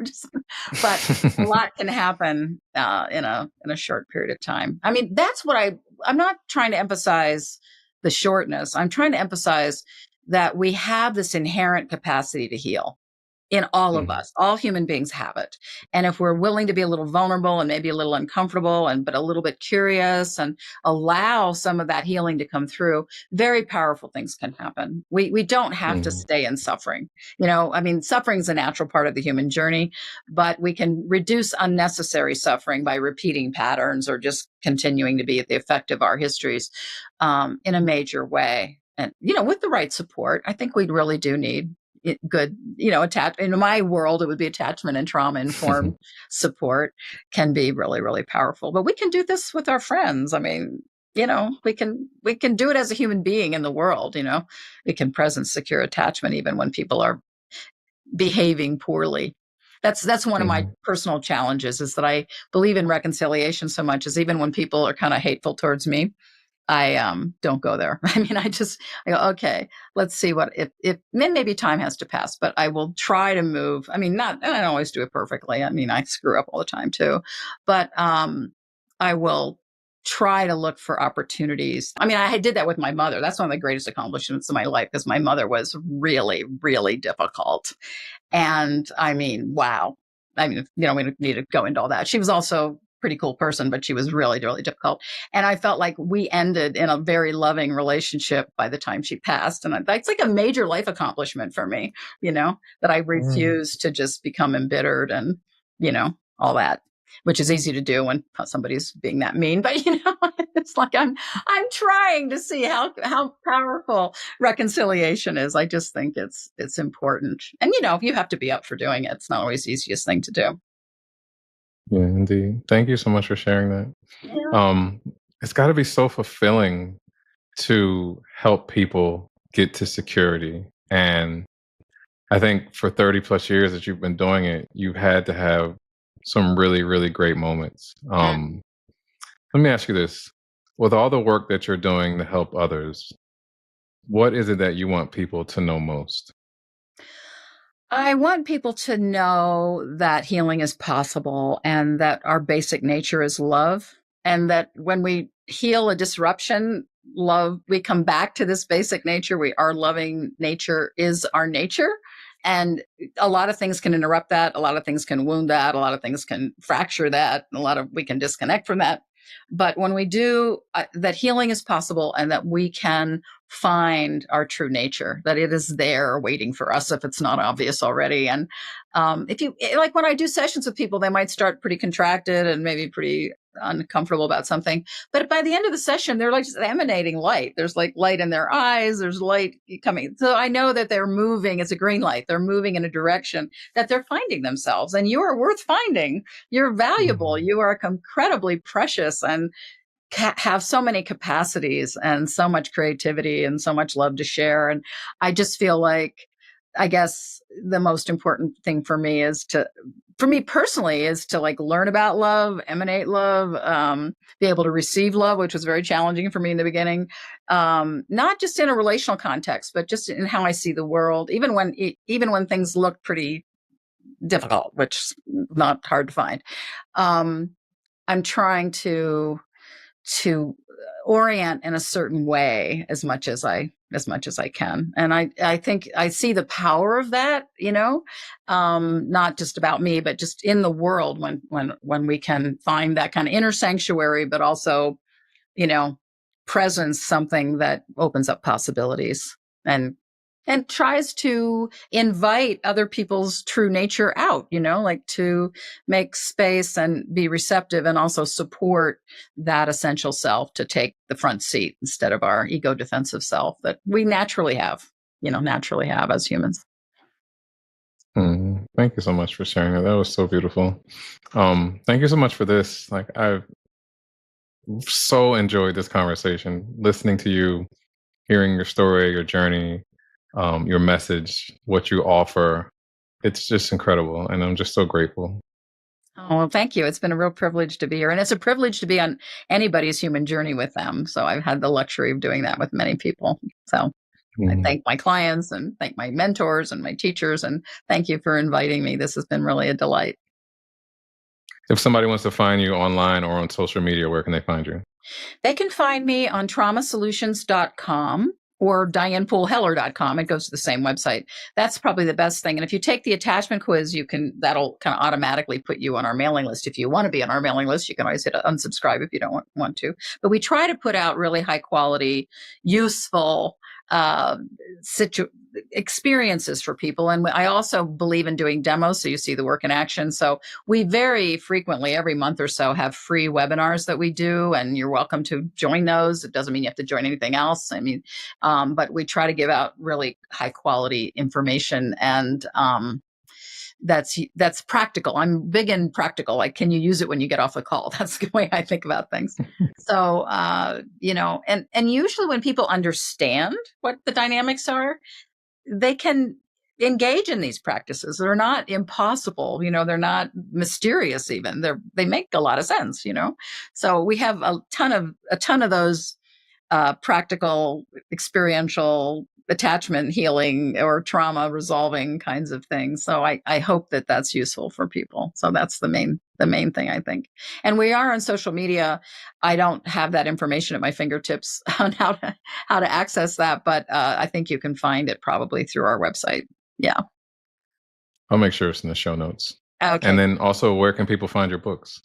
but a lot can happen in a short period of time. I mean, that's what I'm not trying to emphasize the shortness. I'm trying to emphasize that we have this inherent capacity to heal in all of us. All human beings have it. And if we're willing to be a little vulnerable and maybe a little uncomfortable but a little bit curious and allow some of that healing to come through, very powerful things can happen. We don't have to stay in suffering. You know, I mean, suffering is a natural part of the human journey, but we can reduce unnecessary suffering by repeating patterns or just continuing to be at the effect of our histories in a major way. And, you know, with the right support, I think we really do need good, you know, in my world, it would be attachment and trauma informed support can be really, really powerful. But we can do this with our friends. I mean, you know, we can do it as a human being in the world. You know, we can present secure attachment even when people are behaving poorly. That's one of my personal challenges is that I believe in reconciliation so much as even when people are kind of hateful towards me, I don't go there. I mean, I go, okay, let's see what if maybe time has to pass, but I will try to move. I mean, I don't always do it perfectly. I mean, I screw up all the time too, but I will try to look for opportunities. I mean, I did that with my mother. That's one of the greatest accomplishments of my life, because my mother was really, really difficult. And I mean, wow. I mean, we don't need to go into all that. She was also a pretty cool person, but she was really, really difficult. And I felt like we ended in a very loving relationship by the time she passed. And that's like a major life accomplishment for me, that I refused to just become embittered and, all that, which is easy to do when somebody's being that mean. But it's like I'm trying to see how powerful reconciliation is. I just think it's important, and you have to be up for doing it. It's not always the easiest thing to do. Yeah, indeed. Thank you so much for sharing that. Yeah. It's got to be so fulfilling to help people get to security. And I think for 30 plus years that you've been doing it, you've had to have some really, really great moments. Let me ask you this. With all the work that you're doing to help others, what is it that you want people to know most? I want people to know that healing is possible, and that our basic nature is love, and that when we heal a disruption, we come back to this basic nature. Our loving nature is our nature. And a lot of things can interrupt that. A lot of things can wound that. A lot of things can fracture that. We can disconnect from that. But when we do, that healing is possible, and that we can find our true nature, that it is there waiting for us if it's not obvious already. And if you like, when I do sessions with people, they might start pretty contracted and maybe pretty uncomfortable about something, but by the end of the session, they're like just emanating light. There's like light in their eyes. There's light coming. So I know that they're moving. It's a green light. They're moving in a direction that they're finding themselves, and you are worth finding. You're valuable. You are incredibly precious, and have so many capacities and so much creativity and so much love to share. And I just feel like, I guess the most important thing for me personally is to like learn about love, emanate love, be able to receive love, which was very challenging for me in the beginning. Not just in a relational context, but just in how I see the world, even when things look pretty difficult, which is not hard to find. I'm trying to orient in a certain way as much as I can. And I think I see the power of that, not just about me, but just in the world, when we can find that kind of inner sanctuary, but also, presence, something that opens up possibilities and tries to invite other people's true nature out, like to make space and be receptive, and also support that essential self to take the front seat instead of our ego defensive self that we naturally have as humans. Thank you so much for sharing that. That was so beautiful. Thank you so much for this. Like, I've so enjoyed this conversation, listening to you, hearing your story, your journey, your message, what you offer. It's just incredible. And I'm just so grateful. Oh, well, thank you. It's been a real privilege to be here. And it's a privilege to be on anybody's human journey with them. So I've had the luxury of doing that with many people. So I thank my clients and thank my mentors and my teachers. And thank you for inviting me. This has been really a delight. If somebody wants to find you online or on social media, where can they find you? They can find me on traumasolutions.com or DianePooleHeller.com. It goes to the same website. That's probably the best thing. And if you take the attachment quiz, that'll kind of automatically put you on our mailing list. If you want to be on our mailing list, you can always hit unsubscribe if you don't want to. But we try to put out really high quality, useful experiences for people. And I also believe in doing demos, so you see the work in action. So we very frequently, every month or so, have free webinars that we do, and you're welcome to join those. It doesn't mean you have to join anything else. I mean, but we try to give out really high quality information, and that's practical. I'm big in practical. Like, can you use it when you get off the call? That's the way I think about things. So, and usually when people understand what the dynamics are, they can engage in these practices. They're not impossible. They're not mysterious even. They make a lot of sense, So we have a ton of those practical, experiential attachment healing or trauma resolving kinds of things. So I hope that that's useful for people. So that's the main thing, I think. And we are on social media. I don't have that information at my fingertips on how to access that, but I think you can find it probably through our website. Yeah. I'll make sure it's in the show notes. Okay. And then also, where can people find your books?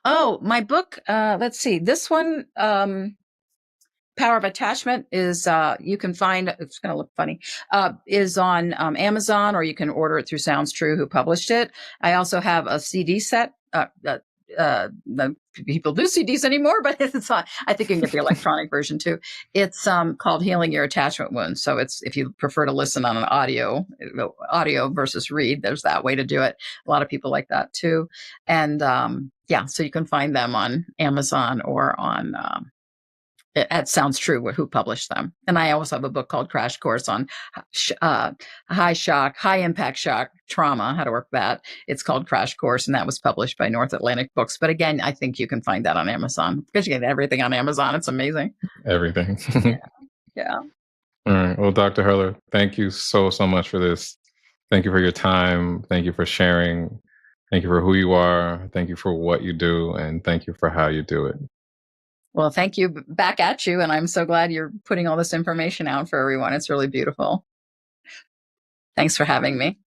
Oh, my book. Let's see. This one, Power of Attachment, is you can find. It's going to look funny. Is on Amazon, or you can order it through Sounds True, who published it. I also have a CD set. The people do CDs anymore, but it's on. I think you can get the electronic version too. It's called Healing Your Attachment Wounds. So it's, if you prefer to listen on an audio versus read, there's that way to do it. A lot of people like that too. And yeah, so you can find them on Amazon or on it Sounds True, who published them. And I also have a book called Crash Course on high impact shock trauma, how to work that. It's called Crash Course, and that was published by North Atlantic Books. But again, I think you can find that on Amazon, because you get everything on Amazon. It's amazing. Everything. Yeah. All right. Well, Dr. Heller, thank you so much for this. Thank you for your time. Thank you for sharing. Thank you for who you are. Thank you for what you do. And thank you for how you do it. Well, thank you back at you. And I'm so glad you're putting all this information out for everyone. It's really beautiful. Thanks for having me.